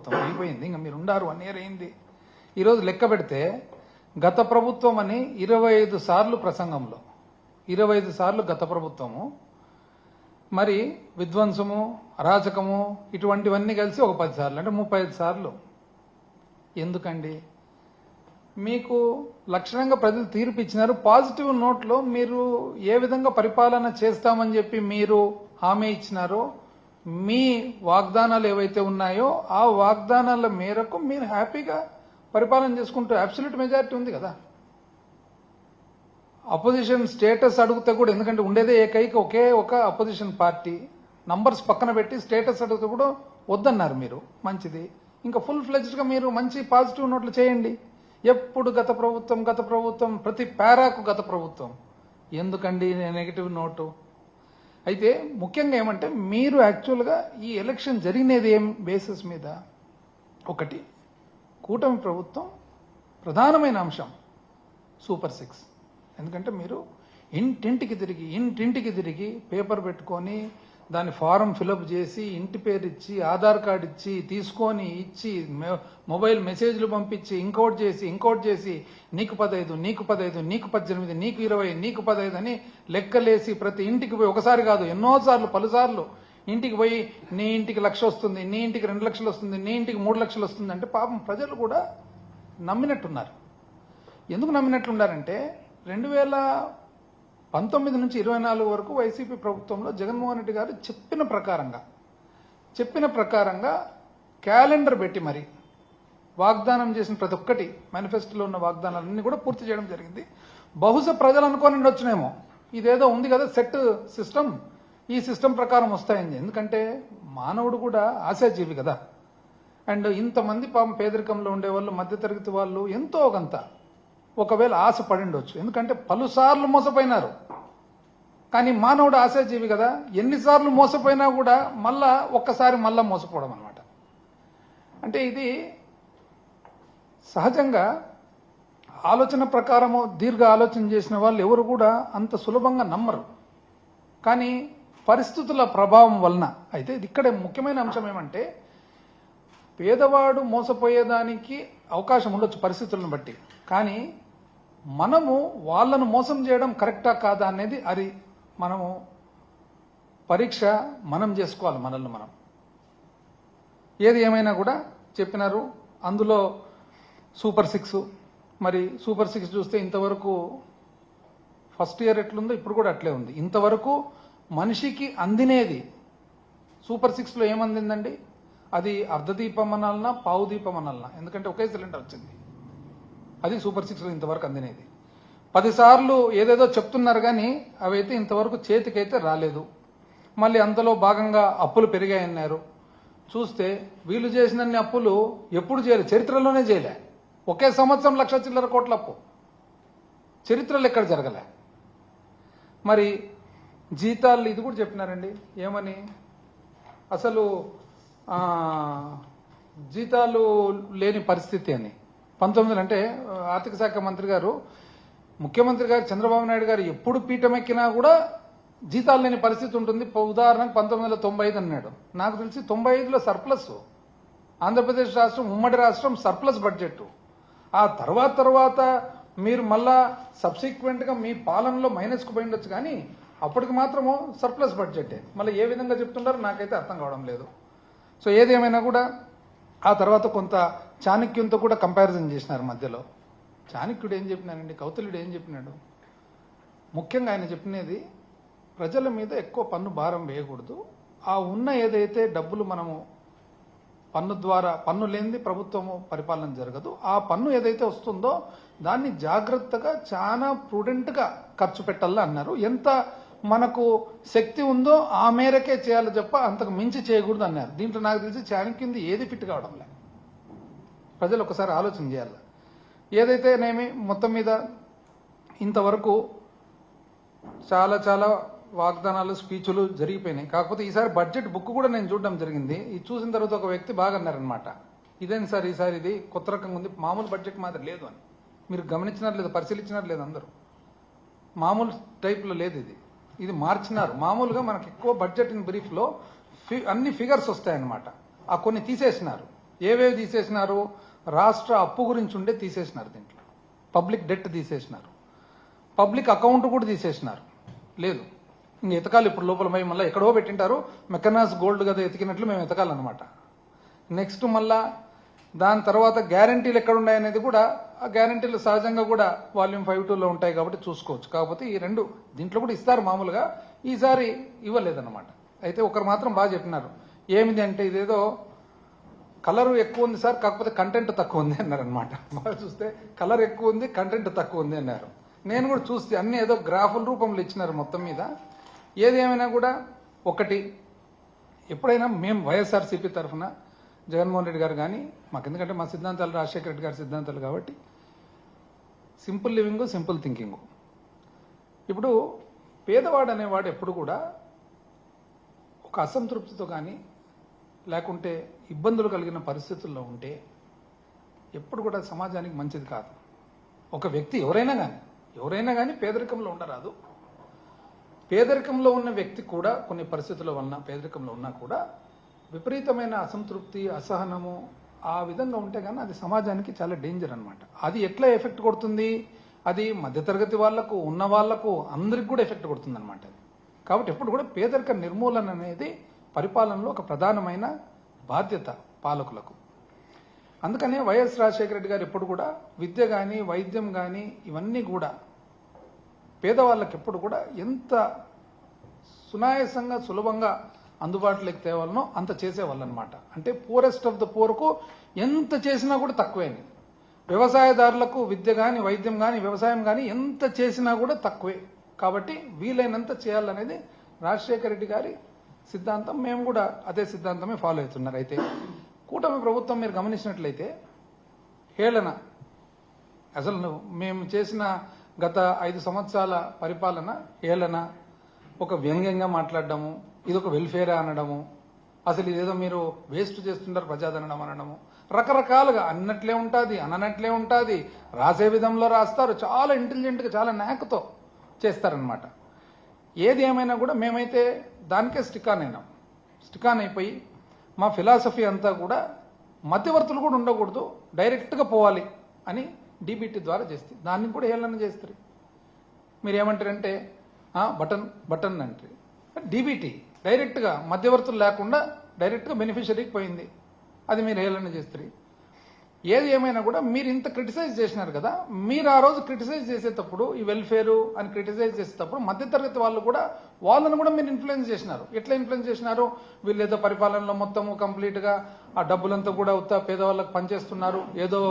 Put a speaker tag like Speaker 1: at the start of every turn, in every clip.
Speaker 1: ప్రభుత్వం అయిపోయింది, ఇంకా మీరు ఉండారు 1 year అయింది. ఈరోజు లెక్క పెడితే గత ప్రభుత్వం అని 25 సార్లు ప్రసంగంలో 25 సార్లు గత ప్రభుత్వము, మరి విధ్వంసము, అరాచకము ఇటువంటివన్నీ కలిసి ఒక 10 సార్లు, అంటే 35 సార్లు. ఎందుకండి? మీకు లక్షణంగా ప్రజలు తీర్పు ఇచ్చినారు. పాజిటివ్ నోట్లో మీరు ఏ విధంగా పరిపాలన చేస్తామని చెప్పి మీరు హామీ ఇచ్చినారో, మీ వాగ్దానాలు ఏవైతే ఉన్నాయో ఆ వాగ్దానాల మేరకు మీరు హ్యాపీగా పరిపాలన చేసుకుంటూ అబ్సల్యూట్ మెజారిటీ ఉంది కదా. అపోజిషన్ స్టేటస్ అడిగితే కూడా, ఎందుకంటే ఉండేదే ఏకైక ఒకే ఒక అపోజిషన్ పార్టీ, నంబర్స్ పక్కన పెట్టి స్టేటస్ అడిగితే కూడా వద్దన్నారు మీరు. మంచిది, ఇంకా ఫుల్ ఫ్లెజ్డ్గా మీరు మంచి పాజిటివ్ నోట్లు చేయండి. ఎప్పుడు గత ప్రభుత్వం గత ప్రభుత్వం, ప్రతి పారాకు గత ప్రభుత్వం, ఎందుకండి నెగిటివ్ నోటు? అయితే ముఖ్యంగా ఏమంటే, మీరు యాక్చువల్గా ఈ ఎలక్షన్ జరిగినది ఏం బేసిస్ మీద? ఒకటి, కూటమి ప్రభుత్వం ప్రధానమైన అంశం సూపర్ 6. ఎందుకంటే మీరు ఇంటింటికి తిరిగి పేపర్ పెట్టుకొని దాని ఫారం ఫిలప్ చేసి ఇంటి పేరు ఇచ్చి ఆధార్ కార్డు ఇచ్చి తీసుకొని ఇచ్చి మొబైల్ మెసేజ్లు పంపించి ఇంకోటి చేసి నీకు 15, నీకు 18, నీకు 18, నీకు 20, నీకు 15 అని లెక్కలేసి ప్రతి ఇంటికి పోయి, ఒకసారి కాదు ఎన్నోసార్లు పలుసార్లు ఇంటికి పోయి, నీ ఇంటికి 1,00,000 వస్తుంది, నీ ఇంటికి 2 లక్షలు వస్తుంది, నీ ఇంటికి 3 లక్షలు వస్తుంది అంటే పాపం ప్రజలు కూడా నమ్మినట్టున్నారు. ఎందుకు నమ్మినట్లున్నారంటే 2019 నుంచి 24 వరకు వైసీపీ ప్రభుత్వంలో జగన్మోహన్ రెడ్డి గారు చెప్పిన ప్రకారంగా క్యాలెండర్ పెట్టి మరి వాగ్దానం చేసిన ప్రతి ఒక్కటి, మేనిఫెస్టోలో ఉన్న వాగ్దానాలన్నీ కూడా పూర్తి చేయడం జరిగింది. బహుశా ప్రజలు అనుకోని వచ్చినేమో, ఇదేదో ఉంది కదా సెట్ సిస్టమ్, ఈ సిస్టమ్ ప్రకారం వస్తాయని. ఎందుకంటే మానవుడు కూడా ఆశాజీవి కదా. అండ్ ఇంతమంది పాపం పేదరికంలో ఉండేవాళ్ళు, మధ్యతరగతి వాళ్ళు ఎంతో కొంత ఒకవేళ ఆశ పడిండొచ్చు, ఎందుకంటే పలుసార్లు మోసపోయినారు. కానీ మానవుడు ఆశాజీవి కదా, ఎన్నిసార్లు మోసపోయినా కూడా ఒక్కసారి మోసపోవడం అనమాట. అంటే ఇది సహజంగా ఆలోచన ప్రకారము దీర్ఘ ఆలోచన చేసిన వాళ్ళు ఎవరు కూడా అంత సులభంగా నమ్మరు. కానీ పరిస్థితుల ప్రభావం వలన, అయితే ఇక్కడే ముఖ్యమైన అంశం ఏమంటే, పేదవాడు మోసపోయేదానికి అవకాశం ఉండొచ్చు పరిస్థితులను బట్టి, కానీ మనము వాళ్ళను మోసం చేయడం కరెక్టా కాదా అనేది అది మనము పరీక్ష మనం చేసుకోవాలి మనల్ని మనం. ఏది ఏమైనా కూడా చెప్పినారు అందులో సూపర్ 6. మరి సూపర్ 6 చూస్తే ఇంతవరకు ఫస్ట్ ఇయర్ ఎట్లుందో ఇప్పుడు కూడా అట్లే ఉంది. ఇంతవరకు మనిషికి అందినేది సూపర్ 6లో ఏమందిందండి? అది అర్ధదీపం అనాలన్నా పావు దీపం అనాలన్నా, ఎందుకంటే ఒకే సిలిండర్ వచ్చింది. అది సూపర్ 6లో ఇంతవరకు అందినేది. 10 సార్లు ఏదేదో చెప్తున్నారు కానీ అవైతే ఇంతవరకు చేతికైతే రాలేదు. మళ్ళీ అందులో భాగంగా అప్పులు పెరిగాయన్నారు. చూస్తే వీళ్ళు చేసినన్ని అప్పులు ఎప్పుడు చేయలేదు, చరిత్రలోనే చేయలే. ఒకే సంవత్సరం 1,00,000 చిల్లర కోట్ల అప్పు చరిత్రలో ఎక్కడ జరగలే. మరి జీతాలు ఇది కూడా చెప్పినారండి, ఏమని? అసలు జీతాలు లేని పరిస్థితి అని 19 అంటే ఆర్థిక శాఖ మంత్రి గారు, ముఖ్యమంత్రి గారు చంద్రబాబు నాయుడు గారు ఎప్పుడు పీఠం ఎక్కినా కూడా జీతాలు లేని పరిస్థితి ఉంటుంది. ఉదాహరణకు 1995 అన్నాడు. నాకు తెలిసి 95లో సర్ప్లస్, ఆంధ్రప్రదేశ్ రాష్ట్రం ఉమ్మడి రాష్ట్రం సర్ప్లస్ బడ్జెట్. ఆ తర్వాత మీరు మళ్ళా సబ్సిక్వెంట్గా మీ పాలనలో మైనస్కు పోయిండొచ్చు, కానీ అప్పటికి మాత్రము సర్ప్లస్ బడ్జెటే. మళ్ళీ ఏ విధంగా చెప్తున్నారో నాకైతే అర్థం కావడం లేదు. సో ఏదేమైనా కూడా ఆ తర్వాత కొంత చాణక్యంతో కూడా కంపారిజన్ చేసినారు మధ్యలో. చాణక్యుడు ఏం చెప్పినాడండి, కౌటిల్యుడు ఏం చెప్పినాడు? ముఖ్యంగా ఆయన చెప్పినది ప్రజల మీద ఎక్కువ పన్ను భారం వేయకూడదు. ఆ ఉన్న ఏదైతే డబ్బులు మనము పన్ను ద్వారా, పన్ను లేనిది ప్రభుత్వము పరిపాలన జరగదు, ఆ పన్ను ఏదైతే వస్తుందో దాన్ని జాగ్రత్తగా చాలా ప్రుడెంట్గా ఖర్చు పెట్టాలా అన్నారు. ఎంత మనకు శక్తి ఉందో ఆ మేరకే చేయాలి తప్ప అంతకు మించి చేయకూడదు అన్నారు. దీంట్లో నాకు తెలిసి చాణక్యుంది ఏది ఫిట్ కావడం లేదు. ప్రజలు ఒకసారి ఆలోచన చేయాలి. ఏదైతేనేమి మొత్తం మీద ఇంతవరకు చాలా వాగ్దానాలు, స్పీచ్లు జరిగిపోయినాయి. కాకపోతే ఈసారి బడ్జెట్ బుక్ కూడా నేను చూడడం జరిగింది. ఇది చూసిన తర్వాత ఒక వ్యక్తి బాగా అన్నారనమాట, ఇదేంటి సార్ ఈసారి ఇది కొత్త రకంగా ఉంది, మామూలు బడ్జెట్ మాత్రం లేదు అని. మీరు గమనించినారు లేదు, పరిశీలించినారు లేదు అందరూ? మామూలు టైప్లో లేదు ఇది మార్చినారు. మామూలుగా మనకి ఎక్కువ బడ్జెట్ ఇన్ బ్రీఫ్లో అన్ని ఫిగర్స్ వస్తాయన్నమాట, ఆ కొన్ని తీసేసినారు. ఏవేవి తీసేసినారు? రాష్ట్ర అప్పు గురించి ఉండే తీసేసినారు, దీంట్లో పబ్లిక్ డెట్ తీసేసినారు, పబ్లిక్ అకౌంట్ కూడా తీసేసినారు. లేదు ఇంక ఎతకాలి, ఇప్పుడు లోపల పోయి మళ్ళీ ఎక్కడో పెట్టింటారు, మెకనాస్ గోల్డ్ కదా ఎతికినట్లు మేము ఎతకాలన్నమాట. నెక్స్ట్ మళ్ళా దాని తర్వాత గ్యారంటీలు ఎక్కడ ఉన్నాయనేది కూడా, ఆ గ్యారంటీలు సహజంగా కూడా వాల్యూమ్ 52లో ఉంటాయి కాబట్టి చూసుకోవచ్చు. కాకపోతే ఈ రెండు దీంట్లో కూడా ఇస్తారు మామూలుగా, ఈసారి ఇవ్వలేదన్నమాట. అయితే ఒకరు మాత్రం బాగా చెప్పినారు, ఏమిది అంటే ఇదేదో కలర్ ఎక్కువ ఉంది సార్, కాకపోతే కంటెంట్ తక్కువ ఉంది అన్నారు అనమాట. బాగా చూస్తే కలర్ ఎక్కువ ఉంది, కంటెంట్ తక్కువ ఉంది అన్నారు. నేను కూడా చూస్తే అన్ని ఏదో గ్రాఫుల రూపంలో ఇచ్చినారు మొత్తం మీద. ఏది ఏమైనా కూడా ఒకటి, ఎప్పుడైనా మేము వైఎస్ఆర్సీపీ తరఫున జగన్మోహన్ రెడ్డి గారు కానీ మాకు, ఎందుకంటే మా సిద్ధాంతాలు రాజశేఖర రెడ్డి గారి సిద్ధాంతాలు కాబట్టి, సింపుల్ లివింగ్, సింపుల్ థింకింగ్. ఇప్పుడు పేదవాడు అనేవాడు ఎప్పుడు కూడా ఒక అసంతృప్తితో కానీ లేకుంటే ఇబ్బందులు కలిగిన పరిస్థితుల్లో ఉంటే ఎప్పుడు కూడా సమాజానికి మంచిది కాదు. ఒక వ్యక్తి ఎవరైనా కానీ పేదరికంలో ఉండరాదు. పేదరికంలో ఉన్న వ్యక్తి కూడా కొన్ని పరిస్థితుల వలన పేదరికంలో ఉన్నా కూడా విపరీతమైన అసంతృప్తి, అసహనము ఆ విధంగా ఉంటే కానీ అది సమాజానికి చాలా డేంజర్ అనమాట. అది ఎట్లా ఎఫెక్ట్ కొడుతుంది? అది మధ్యతరగతి వాళ్లకు, ఉన్న వాళ్లకు, అందరికి కూడా ఎఫెక్ట్ కొడుతుంది అనమాట. కాబట్టి ఎప్పుడు కూడా పేదరిక నిర్మూలన అనేది పరిపాలనలో ఒక ప్రధానమైన బాధ్యత పాలకులకు. అందుకనే వైఎస్ రాజశేఖర రెడ్డి గారు ఎప్పుడు కూడా విద్య కానీ, వైద్యం కానీ ఇవన్నీ కూడా పేదవాళ్ళకి ఎప్పుడు కూడా ఎంత సునాయాసంగా, సులభంగా అందుబాటులోకి తేవాలనో అంత చేసేవాళ్ళు అనమాట. అంటే పూరెస్ట్ ఆఫ్ ద పూర్కు ఎంత చేసినా కూడా తక్కువే. వ్యవసాయదారులకు విద్య కానీ, వైద్యం కానీ, వ్యవసాయం కానీ ఎంత చేసినా కూడా తక్కువే. కాబట్టి వీలైనంత చేయాలనేది రాజశేఖర రెడ్డి గారి సిద్ధాంతం. మేము కూడా అదే సిద్ధాంతమే ఫాలో అవుతున్నారు. అయితే కూటమి ప్రభుత్వం మీరు గమనించినట్లయితే హేళన, అసలు మేము చేసిన గత 5 సంవత్సరాల పరిపాలన హేళన, ఒక వ్యంగ్యంగా మాట్లాడడము, ఇది ఒక వెల్ఫేర్ అనడము, అసలు ఇదేదో మీరు వేస్ట్ చేస్తుంటారు ప్రజాధనం అనడము, రకరకాలుగా అన్నట్లే ఉంటుంది, అననట్లే ఉంటుంది, రాసే విధంలో రాస్తారు, చాలా ఇంటెలిజెంట్గా, చాలా నాకుతో చేస్తారనమాట. ఏది ఏమైనా కూడా మేమైతే దానికే స్టికాన్ అయిపోయి మా ఫిలాసఫీ అంతా కూడా మధ్యవర్తులు కూడా ఉండకూడదు, డైరెక్ట్గా పోవాలి అని డీబీటీ ద్వారా చేస్తే దాన్ని కూడా హేళన చేస్తారు. మీరు ఏమంటారంటే బటన్ అంటే డీబీటీ డైరెక్ట్గా మధ్యవర్తులు లేకుండా డైరెక్ట్గా బెనిఫిషరీకి పోయింది, అది మీరు హేళన చేస్తారు. ఏది ఏమైనా కూడా మీరు ఇంత క్రిటిసైజ్ చేసినారు కదా, మీరు ఆ రోజు క్రిటిసైజ్ చేసేటప్పుడు ఈ వెల్ఫేరు అని క్రిటిసైజ్ చేసేటప్పుడు మధ్యతరగతి వాళ్ళు కూడా వాళ్ళను కూడా మీరు ఇన్ఫ్లుయెన్స్ చేసినారు. ఎట్లా ఇన్ఫ్లుయెన్స్ చేసినారు? వీళ్ళు ఏదో పరిపాలనలో మొత్తము కంప్లీట్గా ఆ డబ్బులంతా కూడా పేదవాళ్ళకి పనిచేస్తున్నారు, ఏదో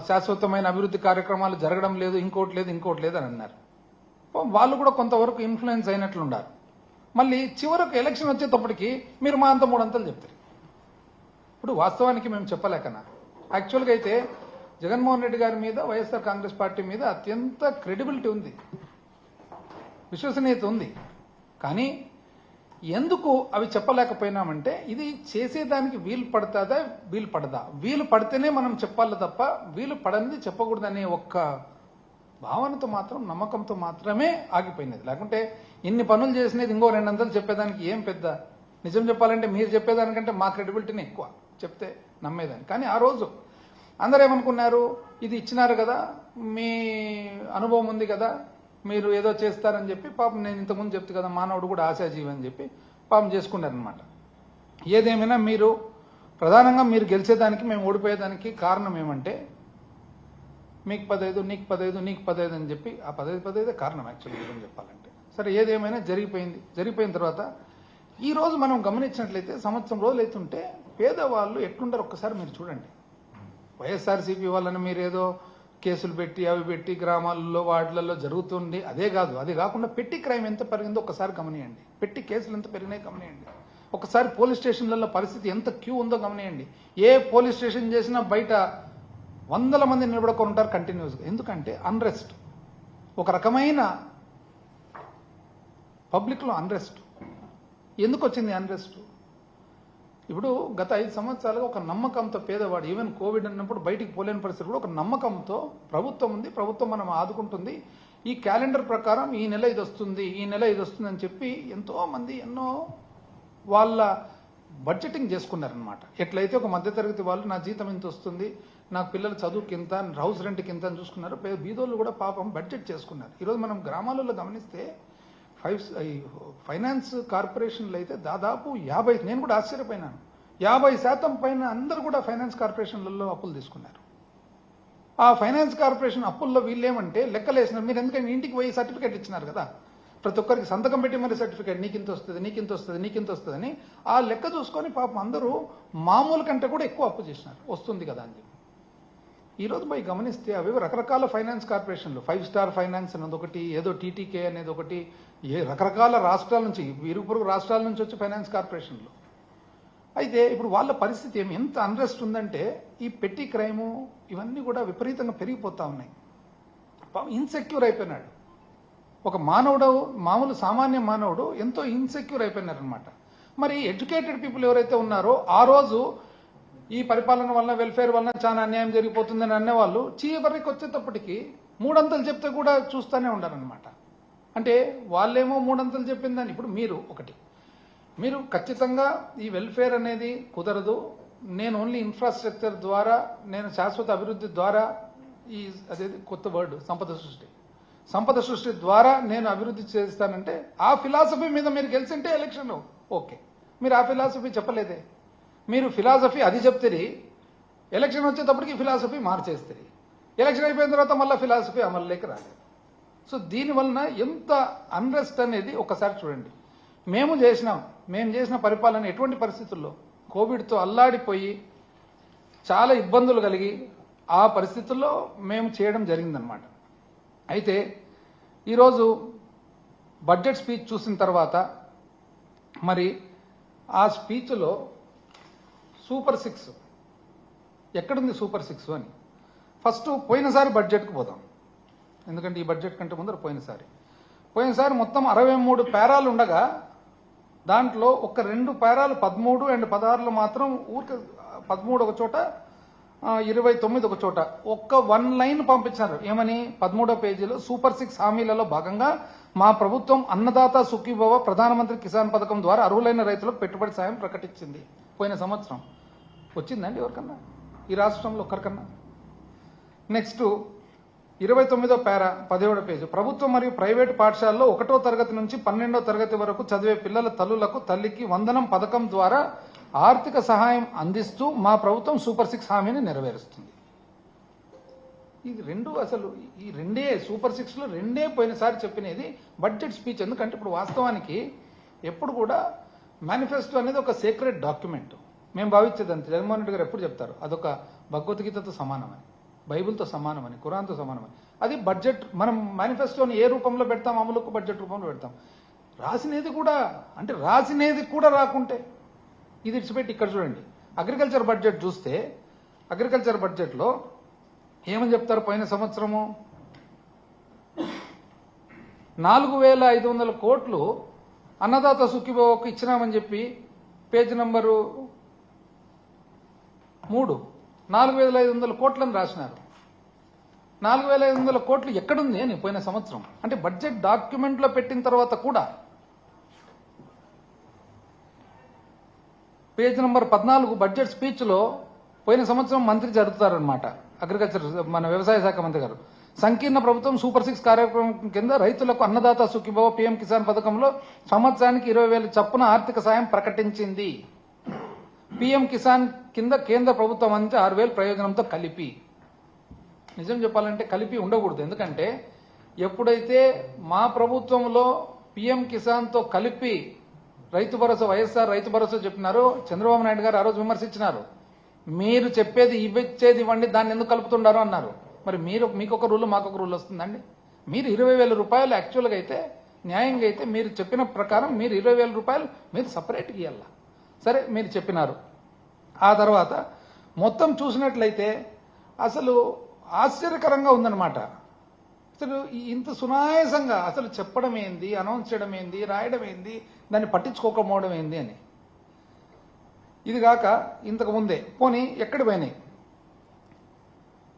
Speaker 1: శాశ్వతమైన అభివృద్ధి కార్యక్రమాలు జరగడం లేదు, ఇంకోటి లేదు అని అన్నారు. వాళ్ళు కూడా కొంతవరకు ఇన్ఫ్లుయెన్స్ అయినట్లున్నారు. మళ్ళీ చివరకు ఎలక్షన్ వచ్చేటప్పటికి మీరు మా అంత 3 అంతలు చెప్తారు. ఇప్పుడు వాస్తవానికి మేము చెప్పలేకనా, యాక్చువల్గా అయితే జగన్మోహన్ రెడ్డి గారి మీద, వైఎస్ఆర్ కాంగ్రెస్ పార్టీ మీద అత్యంత క్రెడిబిలిటీ ఉంది, విశ్వసనీయత ఉంది. కానీ ఎందుకు అవి చెప్పలేకపోయినామంటే ఇది చేసేదానికి వీలు పడదా, వీలు పడితేనే మనం చెప్పాలి తప్ప వీలు పడనిది చెప్పకూడదనే ఒక్క భావనతో మాత్రం, నమ్మకంతో మాత్రమే ఆగిపోయినది. లేకుంటే ఇన్ని పనులు చేసినది ఇంకో 2 అంతలు చెప్పేదానికి ఏం పెద్ద, నిజం చెప్పాలంటే మీరు చెప్పేదానికంటే మా క్రెడిబిలిటీనే ఎక్కువ చెప్తే నమ్మేదాన్ని. కానీ ఆ రోజు అందరూ ఏమనుకున్నారు, ఇది ఇచ్చినారు కదా, మీ అనుభవం ఉంది కదా, మీరు ఏదో చేస్తారని చెప్పి, పాపం నేను ఇంతకుముందు చెప్తే కదా మానవుడు కూడా ఆశాజీవి అని చెప్పి పాపం చేసుకున్నారనమాట. ఏదేమైనా మీరు ప్రధానంగా మీరు గెలిచేదానికి, మేము ఓడిపోయేదానికి కారణం ఏమంటే మీకు 15, నీకు 15, నీకు 15 అని చెప్పి ఆ 15 కారణం యాక్చువల్గా చెప్పాలంటే. సరే ఏదేమైనా జరిగిపోయిన తర్వాత ఈ రోజు మనం గమనించినట్లయితే సంవత్సరం రోజులు అవుతుంటే పేదవాళ్ళు ఎట్లుంటారు ఒక్కసారి మీరు చూడండి. వైఎస్ఆర్సీపీ వాళ్ళని మీరు ఏదో కేసులు పెట్టి అవి పెట్టి గ్రామాల్లో వార్డులలో జరుగుతుంది, అదే కాదు, అది కాకుండా పెట్టి క్రైమ్ ఎంత పెరిగిందో ఒకసారి గమనియండి, పెట్టి కేసులు ఎంత పెరిగినాయి గమనియండి, ఒకసారి పోలీస్ స్టేషన్లలో పరిస్థితి ఎంత క్యూ ఉందో గమనియండి. ఏ పోలీస్ స్టేషన్ చేసినా బయట 100 మంది నిలబడుకొని ఉంటారు కంటిన్యూస్గా. ఎందుకంటే అన్రెస్ట్, ఒక రకమైన పబ్లిక్లో అన్రెస్ట్. ఎందుకు వచ్చింది అన్రెస్ట్? ఇప్పుడు గత 5 సంవత్సరాలుగా ఒక నమ్మకంతో పేదవాడు, ఈవెన్ కోవిడ్ అన్నప్పుడు బయటికి పోలేని పరిస్థితి కూడా ఒక నమ్మకంతో ప్రభుత్వం ఉంది, ప్రభుత్వం మనం ఆదుకుంటుంది, ఈ క్యాలెండర్ ప్రకారం ఈ నెల ఇది వస్తుంది, ఈ నెల ఇది వస్తుంది అని చెప్పి ఎంతో మంది ఎన్నో వాళ్ళ బడ్జెటింగ్ చేసుకున్నారనమాట. ఎట్లయితే ఒక మధ్యతరగతి వాళ్ళు నా జీతం ఇంత వస్తుంది, నాకు పిల్లల చదువుకి ఇంత, హౌస్ రెంట్కి ఇంత అని చూసుకున్నారు. బీదోళ్ళు కూడా పాపం బడ్జెట్ చేసుకున్నారు. ఈరోజు మనం గ్రామాలలో గమనిస్తే ఫైనాన్స్ కార్పొరేషన్లు అయితే దాదాపు 50, నేను కూడా ఆశ్చర్యపోయినాను, 50% పైన అందరూ కూడా ఫైనాన్స్ కార్పొరేషన్లలో అప్పులు తీసుకున్నారు. ఆ ఫైనాన్స్ కార్పొరేషన్ అప్పుల్లో వీళ్ళేమంటే లెక్కలేసినారు. మీరు ఎందుకంటే ఇంటికి పోయి సర్టిఫికేట్ ఇచ్చినారు కదా, ప్రతి ఒక్కరికి సంతకం పెట్టి మరి సర్టిఫికేట్ నీకింత వస్తుంది, నీకింత వస్తుంది, నీకింత వస్తుంది అని ఆ లెక్క చూసుకొని పాపం అందరూ మామూలు కంటే కూడా ఎక్కువ అప్పు చేసినారు, వస్తుంది కదా అని చెప్పి. ఈరోజు పోయి గమనిస్తే అవి రకరకాల ఫైనాన్స్ కార్పొరేషన్లు, 5 స్టార్ ఫైనాన్స్ అనేది ఒకటి, ఏదో టీటీకే అనేది ఒకటి, రకరకాల రాష్ట్రాల నుంచి, ఇరుగు రాష్ట్రాల నుంచి వచ్చి ఫైనాన్స్ కార్పొరేషన్లు. అయితే ఇప్పుడు వాళ్ళ పరిస్థితి ఎంత అన్రెస్ట్ ఉందంటే ఈ పెట్టి క్రైము ఇవన్నీ కూడా విపరీతంగా పెరిగిపోతా ఉన్నాయి. ఇన్సెక్యూర్ అయిపోయినాడు ఒక మానవుడు, మామూలు సామాన్య మానవుడు ఎంతో ఇన్సెక్యూర్ అయిపోయినారనమాట. మరి ఎడ్యుకేటెడ్ పీపుల్ ఎవరైతే ఉన్నారో ఆ రోజు ఈ పరిపాలన వలన, వెల్ఫేర్ వలన చాలా అన్యాయం జరిగిపోతుందని అనేవాళ్ళు చీవరికి వచ్చేటప్పటికి 3 అంతలు చెప్తే కూడా చూస్తూనే ఉండారనమాట. అంటే వాళ్ళేమో 3 అంతలు చెప్పిందని. ఇప్పుడు మీరు ఖచ్చితంగా ఈ వెల్ఫేర్ అనేది కుదరదు, నేను ఓన్లీ ఇన్ఫ్రాస్ట్రక్చర్ ద్వారా, నేను శాశ్వత అభివృద్ధి ద్వారా, అదే కొత్త వర్డ్ సంపద సృష్టి ద్వారా నేను అభివృద్ధి చేస్తానంటే ఆ ఫిలాసఫీ మీద మీరు గెలిచింటే ఎలక్షన్ ఓకే. మీరు ఆ ఫిలాసఫీ చెప్పలేదే. మీరు ఫిలాసఫీ అది చెప్తే ఎలక్షన్ వచ్చేటప్పటికి ఫిలాసఫీ మార్చేస్తారు. ఎలక్షన్ అయిపోయిన తర్వాత మళ్ళీ ఫిలాసఫీ అమలులోకి రాలేదు. సో దీనివలన ఎంత అన్రెస్ట్ అనేది ఒకసారి చూడండి. మేము చేసిన పరిపాలన ఎటువంటి పరిస్థితుల్లో కోవిడ్తో అల్లాడిపోయి చాలా ఇబ్బందులు కలిగి ఆ పరిస్థితుల్లో మేము చేయడం జరిగిందనమాట. అయితే ఈరోజు బడ్జెట్ స్పీచ్ చూసిన తర్వాత మరి ఆ స్పీచ్లో సూపర్ 6 ఎక్కడుంది సూపర్ 6 అని ఫస్ట్ పోయినసారి బడ్జెట్కు పోదాం. ఎందుకంటే ఈ బడ్జెట్ కంటే ముందర పోయినసారి మొత్తం 63 పేరాలు ఉండగా దాంట్లో ఒక 2 పేరాలు 13 అండ్ 16లో మాత్రం ఊరికి 13 ఒక చోట, 29 ఒక చోట ఒక్క 1 లైన్ పంపించారు. ఏమని? 13వ పేజీలో సూపర్ 6 హామీలలో భాగంగా మా ప్రభుత్వం అన్నదాత సుఖీభవ ప్రధానమంత్రి కిసాన్ పథకం ద్వారా అర్హులైన రైతులకు పెట్టుబడి సాయం ప్రకటించింది. పోయిన సంవత్సరం వచ్చిందండి ఎవరికన్నా ఈ రాష్ట్రంలో ఒక్కరికన్నా? నెక్స్ట్ 29వ పేరా 17వ పేజీ ప్రభుత్వం మరియు ప్రైవేటు పాఠశాలలో 1వ తరగతి నుంచి 12వ తరగతి వరకు చదివే పిల్లల తల్లులకు తల్లికి వందనం పథకం ద్వారా ఆర్థిక సహాయం అందిస్తూ మా ప్రభుత్వం సూపర్ 6 హామీని నెరవేరుస్తుంది. ఇది అసలు ఈ సూపర్ 6లో 2 పోయినసారి చెప్పినది బడ్జెట్ స్పీచ్. ఎందుకంటే ఇప్పుడు వాస్తవానికి ఎప్పుడు కూడా మేనిఫెస్టో అనేది ఒక సీక్రెట్ డాక్యుమెంట్. మేము భావించేదంతే. జగన్మోహన్ రెడ్డి గారు ఎప్పుడు చెప్తారు అదొక భగవద్గీతతో సమానమని, బైబిల్తో సమానమని, ఖురాన్తో సమానమని. అది బడ్జెట్ మనం మేనిఫెస్టోని ఏ రూపంలో పెడతాం? అమలుకు బడ్జెట్ రూపంలో పెడతాం. రాసినేది కూడా రాకుంటే ఇది ఇచ్చిపెట్టి ఇక్కడ చూడండి. అగ్రికల్చర్ బడ్జెట్ చూస్తే అగ్రికల్చర్ బడ్జెట్లో ఏమని చెప్తారు? పోయిన సంవత్సరము 4,500 కోట్లు అన్నదాత సుఖీభవకు ఇచ్చినామని చెప్పి పేజ్ నంబరు 3 4,500 కోట్లని రాసినారు. 4,500 కోట్లు ఎక్కడుంది అని పోయిన సంవత్సరం. అంటే బడ్జెట్ డాక్యుమెంట్లో పెట్టిన తర్వాత కూడా పేజ్ నంబర్ 14 బడ్జెట్ స్పీచ్లో పోయిన సంవత్సరం మంత్రి జరుపుతారనమాట. అగ్రికల్చర్ మన వ్యవసాయ శాఖ మంత్రి గారు సంకీర్ణ ప్రభుత్వం సూపర్ 6 కార్యక్రమం కింద రైతులకు అన్నదాత సుఖీభవ పీఎం కిసాన్ పథకంలో సంవత్సరానికి 20,000 చొప్పున ఆర్థిక సాయం ప్రకటించింది. పీఎం కిసాన్ కింద కేంద్ర ప్రభుత్వం అందించే 6,000 ప్రయోజనంతో కలిపి. నిజం చెప్పాలంటే కలిపి ఉండకూడదు. ఎందుకంటే ఎప్పుడైతే మా ప్రభుత్వంలో పీఎం కిసాన్తో కలిపి రైతు భరోసా, వైఎస్ఆర్ రైతు భరోసా చెప్పినారు, చంద్రబాబు నాయుడు గారు ఆ రోజు విమర్శించినారు. మీరు చెప్పేది ఇచ్చేది ఇవ్వండి, దాన్ని ఎందుకు కలుపుతుండారు అన్నారు. మరి మీకు ఒక రూల్, మాకొక రూల్ వస్తుందండి. మీరు 20,000 రూపాయలు యాక్చువల్గా అయితే, న్యాయంగా అయితే మీరు చెప్పిన ప్రకారం మీరు 20,000 రూపాయలు మీరు సపరేట్గా ఇవ్వాల. సరే మీరు చెప్పినారు. ఆ తర్వాత మొత్తం చూసినట్లయితే అసలు ఆశ్చర్యకరంగా ఉందన్నమాట. అసలు ఇంత సునాయాసంగా అసలు చెప్పడం ఏంది, అనౌన్స్ చేయడం ఏంది, రాయడం ఏంది, దాన్ని పట్టించుకోకపోవడం ఏంది అని. ఇది కాక ఇంతకు ముందే పోనీ ఎక్కడ పోయినాయి?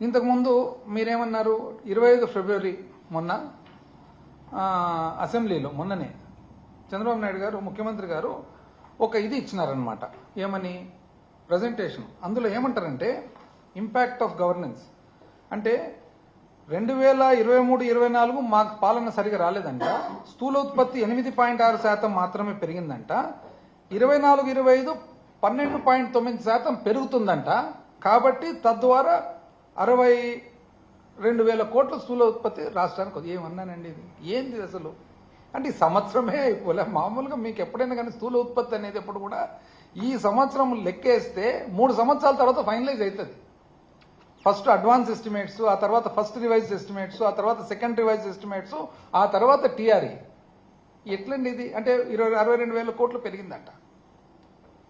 Speaker 1: ఇంతకుముందు మీరేమన్నారు? 25 ఫిబ్రవరి మొన్న అసెంబ్లీలో మొన్ననే చంద్రబాబు నాయుడు గారు ముఖ్యమంత్రి గారు ఒక ఇది ఇచ్చినారనమాట. ఏమని? ప్రజెంటేషన్. అందులో ఏమంటారంటే ఇంపాక్ట్ ఆఫ్ గవర్నెన్స్ అంటే 2023-24 మాకు పాలన సరిగా రాలేదంట. స్థూల ఉత్పత్తి 8.6% మాత్రమే పెరిగిందంట. 24-25 12.9% పెరుగుతుందంట. కాబట్టి తద్వారా 62,000 కోట్ల స్థూల ఉత్పత్తి రాష్ట్రానికి. ఏమన్నానండి ఇది? ఏంది అసలు? అంటే ఈ సంవత్సరమే అయిపోలే. మామూలుగా మీకు ఎప్పుడైనా కానీ స్థూల ఉత్పత్తి అనేది ఎప్పుడు కూడా ఈ సంవత్సరం లెక్కేస్తే 3 సంవత్సరాల తర్వాత ఫైనలైజ్ అవుతుంది. ఫస్ట్ అడ్వాన్స్ ఎస్టిమేట్స్, ఆ తర్వాత ఫస్ట్ రివైజ్ ఎస్టిమేట్స్, ఆ తర్వాత సెకండ్ రివైజ్ ఎస్టిమేట్స్, ఆ తర్వాత టీఆర్ఈ. ఎట్లండి ఇది? అంటే 62,000 కోట్లు పెరిగిందంట.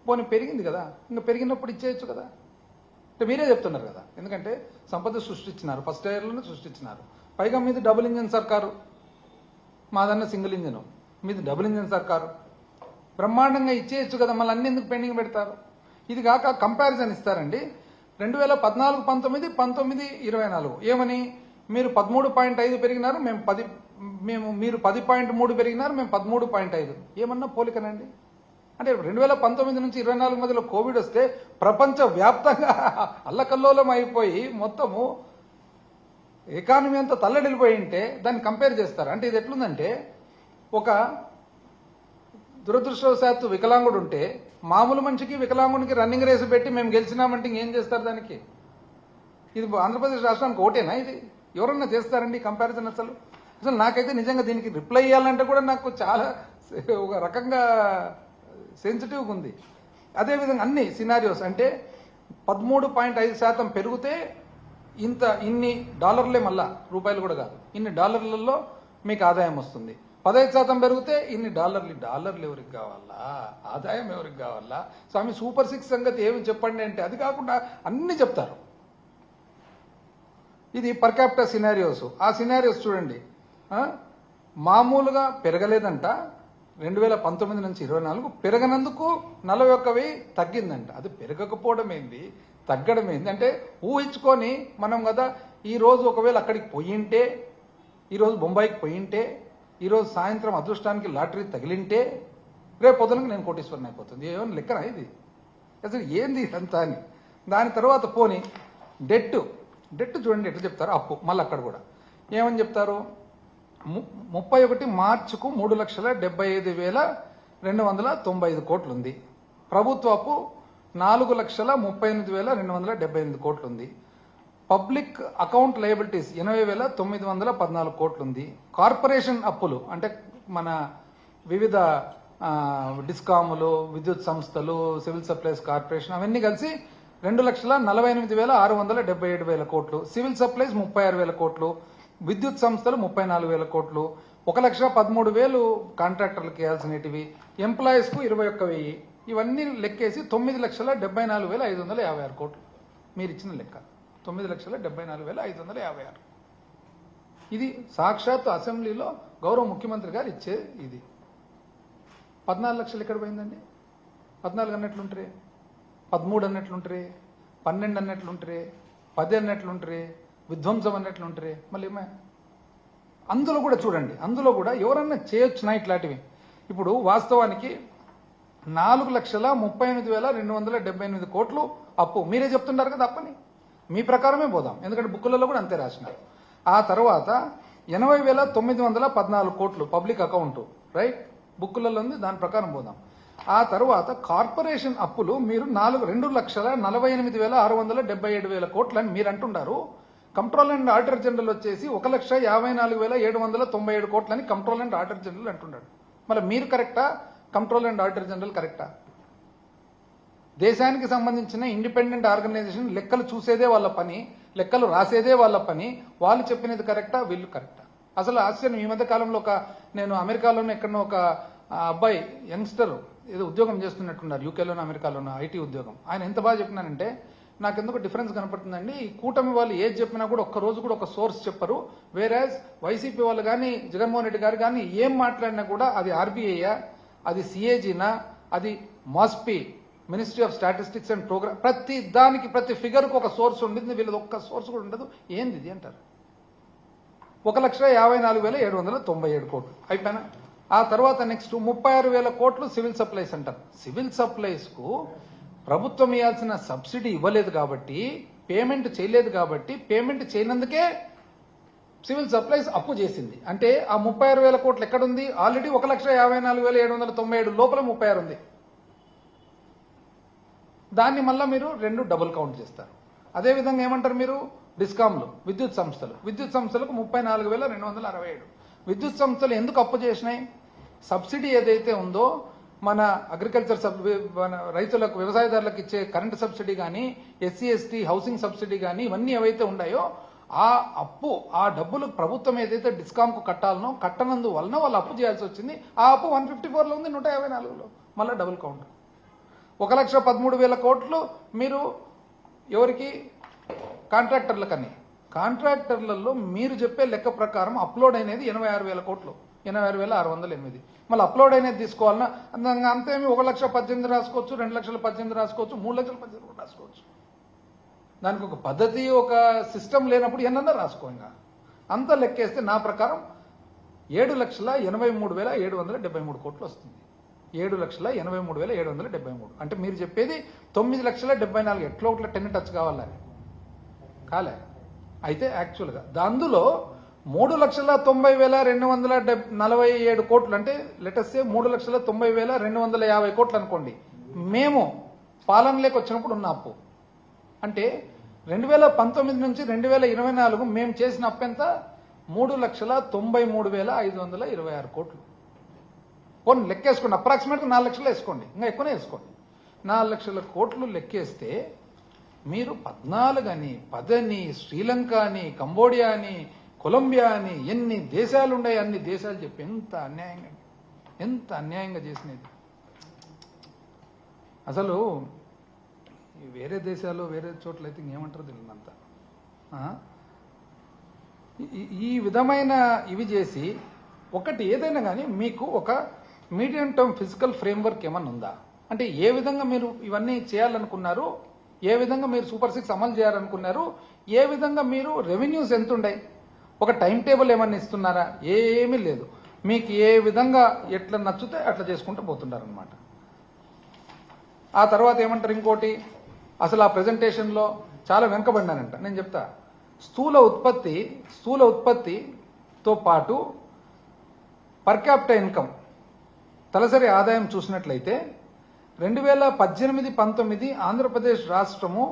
Speaker 1: పోనీ పెరిగింది కదా, ఇంకా పెరిగినప్పుడు ఇచ్చేయచ్చు కదా. అంటే మీరే చెప్తున్నారు కదా, ఎందుకంటే సంపద సృష్టించినారు, ఫస్ట్ ఇయర్లోనే సృష్టించినారు. పైగా మీది డబుల్ ఇంజిన్ సర్కారు, మాదన్న సింగిల్ ఇంజిన్, మీది డబుల్ ఇంజిన్ సర్కారు. బ్రహ్మాండంగా ఇచ్చేయచ్చు కదా, మళ్ళీ అన్ని ఎందుకు పెండింగ్ పెడతారు? ఇది కాక కంపారిజన్ ఇస్తారండి. 2014-19, 19-24 ఏమని? మీరు 13.5 పెరిగినారు, మీరు 10.3 పెరిగినారు, మేము 13.5. ఏమన్నా పోలికనండి? అంటే 2019 నుంచి 24 మధ్యలో కోవిడ్ వస్తే ప్రపంచ వ్యాప్తంగా అల్లకల్లోలం అయిపోయి మొత్తము ఎకానమీ అంతా తల్లడిల్లిపోయి ఉంటే దాన్ని కంపేర్ చేస్తారు. అంటే ఇది ఎట్లుందంటే, ఒక దురదృష్టవశాత్తు వికలాంగుడు ఉంటే మామూలు మనిషికి వికలాంగుడికి రన్నింగ్ రేసు పెట్టి మేము గెలిచినామంటే ఇంకేం చేస్తారు దానికి? ఇది ఆంధ్రప్రదేశ్ రాష్ట్రానికి ఓటేనా ఇది? ఎవరన్నా చేస్తారండి కంపారిజన్? అసలు నాకైతే నిజంగా దీనికి రిప్లై ఇవ్వాలంటే కూడా నాకు చాలా ఒక రకంగా సెన్సిటివ్గా ఉంది. అదేవిధంగా అన్ని సినారియోస్ అంటే 13.5% పెరిగితే ఇన్ని డాలర్లే, మళ్ళా రూపాయలు కూడా కాదు, ఇన్ని డాలర్లలో మీకు ఆదాయం వస్తుంది. 15% పెరిగితే ఇన్ని డాలర్లు ఎవరికి కావాలా? ఆదాయం ఎవరికి కావాలా? స్వామి సూపర్ 6 సంగతి ఏమి చెప్పండి అంటే అది కాకుండా అన్ని చెప్తారు. ఇది పర్ క్యాపిటల్ సినారియోస్. ఆ సినారియోస్ చూడండి, మామూలుగా పెరగలేదంట. 2019 నుంచి 24 పెరగనందుకు 41,000 తగ్గిందంట. అది పెరగకపోవడం ఏంది, తగ్గడం ఏంది అంటే ఊహించుకొని మనం కదా. ఈరోజు ఒకవేళ అక్కడికి పోయింటే, ఈరోజు బొంబాయికి పోయింటే, ఈరోజు సాయంత్రం అదృష్టానికి లాటరీ తగిలింటే రేపు పొద్దునకి నేను కోటీశ్వరుని అయిపోతుంది. ఏమన్నా లెక్కనా ఇది? అసలు ఏంది ఇదంతా అని. దాని తర్వాత పోని డెట్ చూడండి ఎట్లా చెప్తారు. అప్పు మళ్ళీ అక్కడ కూడా ఏమని చెప్తారు? 31 మార్చికు 3,75,295 కోట్లు ఉంది. ప్రభుత్వ అప్పు 4,38,278 కోట్లు ఉంది. పబ్లిక్ అకౌంట్ లయబిలిటీస్ 80,914 కోట్లు ఉంది. కార్పొరేషన్ అప్పులు అంటే మన వివిధ డిస్కాములు, విద్యుత్ సంస్థలు, సివిల్ సప్లైస్ కార్పొరేషన్ అవన్నీ కలిసి 2,48,677 కోట్లు. సివిల్ సప్లైస్ 36,000 కోట్లు. విద్యుత్ సంస్థలు 34,000 కోట్లు. 1,13,000 కాంట్రాక్టర్లకు వేయాల్సినవి. ఎంప్లాయీస్ కు 21,000. ఇవన్నీ లెక్కేసి 9,74,556 కోట్లు మీరు ఇచ్చిన లెక్క. 9,74,556. ఇది సాక్షాత్ అసెంబ్లీలో గౌరవ ముఖ్యమంత్రి గారు ఇచ్చే ఇది. 14 లక్షలు ఎక్కడ పోయిందండి? 14 అన్నట్లుంటారే, 13 అన్నట్లుంటారే, 12 అన్నట్లుంటారే, 10 అన్నట్లుంటారే, విధ్వంసం అన్నట్లుంటారే. మళ్ళీ ఏమే అందులో కూడా చూడండి, అందులో కూడా ఎవరన్నా చేయొచ్చునా ఇట్లాంటివి? ఇప్పుడు వాస్తవానికి 4,38,278 కోట్లు అప్పు. మీరే చెప్తున్నారు కదా అప్పని, మీ ప్రకారమే పోదాం, ఎందుకంటే బుక్కులలో కూడా అంతే రాసినారు. ఆ తర్వాత 80,914 కోట్లు పబ్లిక్ అకౌంట్, రైట్, బుక్కులలో ఉంది, దాని ప్రకారం పోదాం. ఆ తర్వాత కార్పొరేషన్ అప్పులు మీరు 2,48,677 కోట్లు అని మీరు అంటున్నారు. కంట్రోల్ అండ్ ఆడిటర్ జనరల్ వచ్చేసి 1,54,797 కోట్లని కంట్రోల్ అండ్ ఆడిటర్ జనరల్ అంటున్నాడు. మళ్ళీ మీరు కరెక్టా, కంట్రోల్ అండ్ ఆడిటర్ జనరల్ కరెక్టా? దేశానికి సంబంధించిన ఇండిపెండెంట్ ఆర్గనైజేషన్ లెక్కలు చూసేదే వాళ్ళ పని, లెక్కలు రాసేదే వాళ్ళ పని. వాళ్ళు చెప్పినది కరెక్టా, వీళ్ళు కరెక్టా? అసలు ఆశ్చర్యం, ఈ మధ్య కాలంలో నేను అమెరికాలోనే ఎక్కడో ఒక అబ్బాయి యంగ్స్టర్ ఏదో ఉద్యోగం చేస్తున్నట్టున్నారు, యూకేలోనో అమెరికాలోనో ఐటీ ఉద్యోగం. ఆయన ఎంత బాగా చెప్పినానంటే నాకెందుకు డిఫరెన్స్ కనపడుతుందండి. ఈ కూటమి వాళ్ళు ఏది చెప్పినా కూడా ఒక్క రోజు కూడా ఒక సోర్స్ చెప్పరు. వేరేజ్ వైసీపీ వాళ్ళు కానీ జగన్మోహన్ రెడ్డి గారు కానీ ఏం మాట్లాడినా కూడా అది ఆర్బీఐయా, అది సిఏజీనా, అది MoSPI, ministry of statistics and programme, ప్రతి దానికి ప్రతి ఫిగర్కు ఒక సోర్స్ ఉండింది. వీళ్ళది ఒక్క సోర్స్ కూడా ఉండదు. ఏంది ఇది అంటారు. 1,54,797 కోట్లు అయిపోయినా. ఆ తర్వాత నెక్స్ట్ 36,000 కోట్లు సివిల్ సప్లైస్ అంటారు. సివిల్ సప్లైస్ కు ప్రభుత్వం ఇవ్వాల్సిన సబ్సిడీ ఇవ్వలేదు కాబట్టి, పేమెంట్ చేయలేదు కాబట్టి, పేమెంట్ చేయనందుకే సివిల్ సప్లైస్ అప్పు చేసింది. అంటే ఆ 36,000 కోట్లు ఎక్కడుంది? ఆల్రెడీ 1,54,797 లోపల 36 ఉంది. దాన్ని మళ్ళా మీరు 2 డబుల్ కౌంట్ చేస్తారు. అదేవిధంగా ఏమంటారు మీరు? డిస్కామ్లు, విద్యుత్ సంస్థలకు 34,267. విద్యుత్ సంస్థలు ఎందుకు అప్పు చేసినాయి? సబ్సిడీ ఏదైతే ఉందో మన అగ్రికల్చర్ మన రైతులకు, వ్యవసాయదారులకు ఇచ్చే కరెంటు సబ్సిడీ కానీ, ఎస్సీ ఎస్టీ హౌసింగ్ సబ్సిడీ కానీ, ఇవన్నీ ఏవైతే ఉన్నాయో ఆ అప్పు, ఆ డబ్బులు ప్రభుత్వం ఏదైతే డిస్కామ్కు కట్టాలనో కట్టనందు వలన వాళ్ళు అప్పు చేయాల్సి వచ్చింది. ఆ అప్పు 154లో ఉంది, 154లో మళ్ళీ డబుల్ కౌంట్. 1,13,000 కోట్లు మీరు ఎవరికి? కాంట్రాక్టర్లకని. కాంట్రాక్టర్లలో మీరు చెప్పే లెక్క ప్రకారం అప్లోడ్ అనేది 86,000 కోట్లు, 86,608. మళ్ళీ అప్లోడ్ అనేది తీసుకోవాలన్నా అంతేమి 1,18,000 రాసుకోవచ్చు, 2,18,000 రాసుకోవచ్చు, 3,18,000 రాసుకోవచ్చు. దానికి ఒక పద్ధతి, ఒక సిస్టమ్ లేనప్పుడు ఎన్నన్నా రాసుకో. ఇంకా అంత లెక్కేస్తే నా ప్రకారం 7,83,773 కోట్లు వస్తుంది. 7,83,773. అంటే మీరు చెప్పేది 9,74,000. ఎట్లా ఒకట్లా 10 టచ్ కావాలని కాలే. అయితే యాక్చువల్గా అందులో 3,90,247 కోట్లు, అంటే లెటర్సే 3,90,250 కోట్లు అనుకోండి. మేము పాలనలోకి వచ్చినప్పుడు ఉన్న అప్పు అంటే 2019 నుంచి 2024 మేము చేసిన అప్పు ఎంత? 3,93,526 కోట్లు. పోనీ లెక్కేసుకోండి, అప్రాక్సిమేట్గా 4 లక్షలు వేసుకోండి, ఇంకా ఎక్కువనే వేసుకోండి. 4 లక్షల కోట్లు లెక్కేస్తే మీరు 14 అని, 10 అని, శ్రీలంక అని, కంబోడియా అని, కొలంబియా అని, ఎన్ని దేశాలు ఉన్నాయి అన్ని దేశాలు చెప్పి ఎంత అన్యాయంగా చేసినది. అసలు వేరే దేశాలు, వేరే చోట్ల అయితే ఇంకేమంటారో తెలియదంతా. ఈ విధమైన ఇవి చేసి ఒకటి ఏదైనా కానీ మీకు ఒక మీడియం టర్మ్ ఫిజికల్ ఫ్రేమ్వర్క్ ఏమన్నా ఉందా? అంటే ఏ విధంగా మీరు ఇవన్నీ చేయాలనుకున్నారు, ఏ విధంగా మీరు సూపర్ 6 అమలు చేయాలనుకున్నారు, ఏ విధంగా మీరు రెవెన్యూస్ ఎంత ఉన్నాయి, ఒక టైం టేబుల్ ఏమన్నా ఇస్తున్నారా? ఏమీ లేదు. మీకు ఏ విధంగా ఎట్లా నచ్చితే అట్లా చేసుకుంటూ పోతున్నారు అనమాట. ఆ తర్వాత ఏమంటారు ఇంకోటి, అసలు ఆ ప్రెజెంటేషన్లో చాలా వెనుకబడినానంట. నేను చెప్తా, స్థూల ఉత్పత్తితో పాటు పర్ క్యాపిటల్ ఇన్కమ్, తలసరి ఆదాయం చూసినట్లయితే 2018-19 ఆంధ్రప్రదేశ్ రాష్ట్రము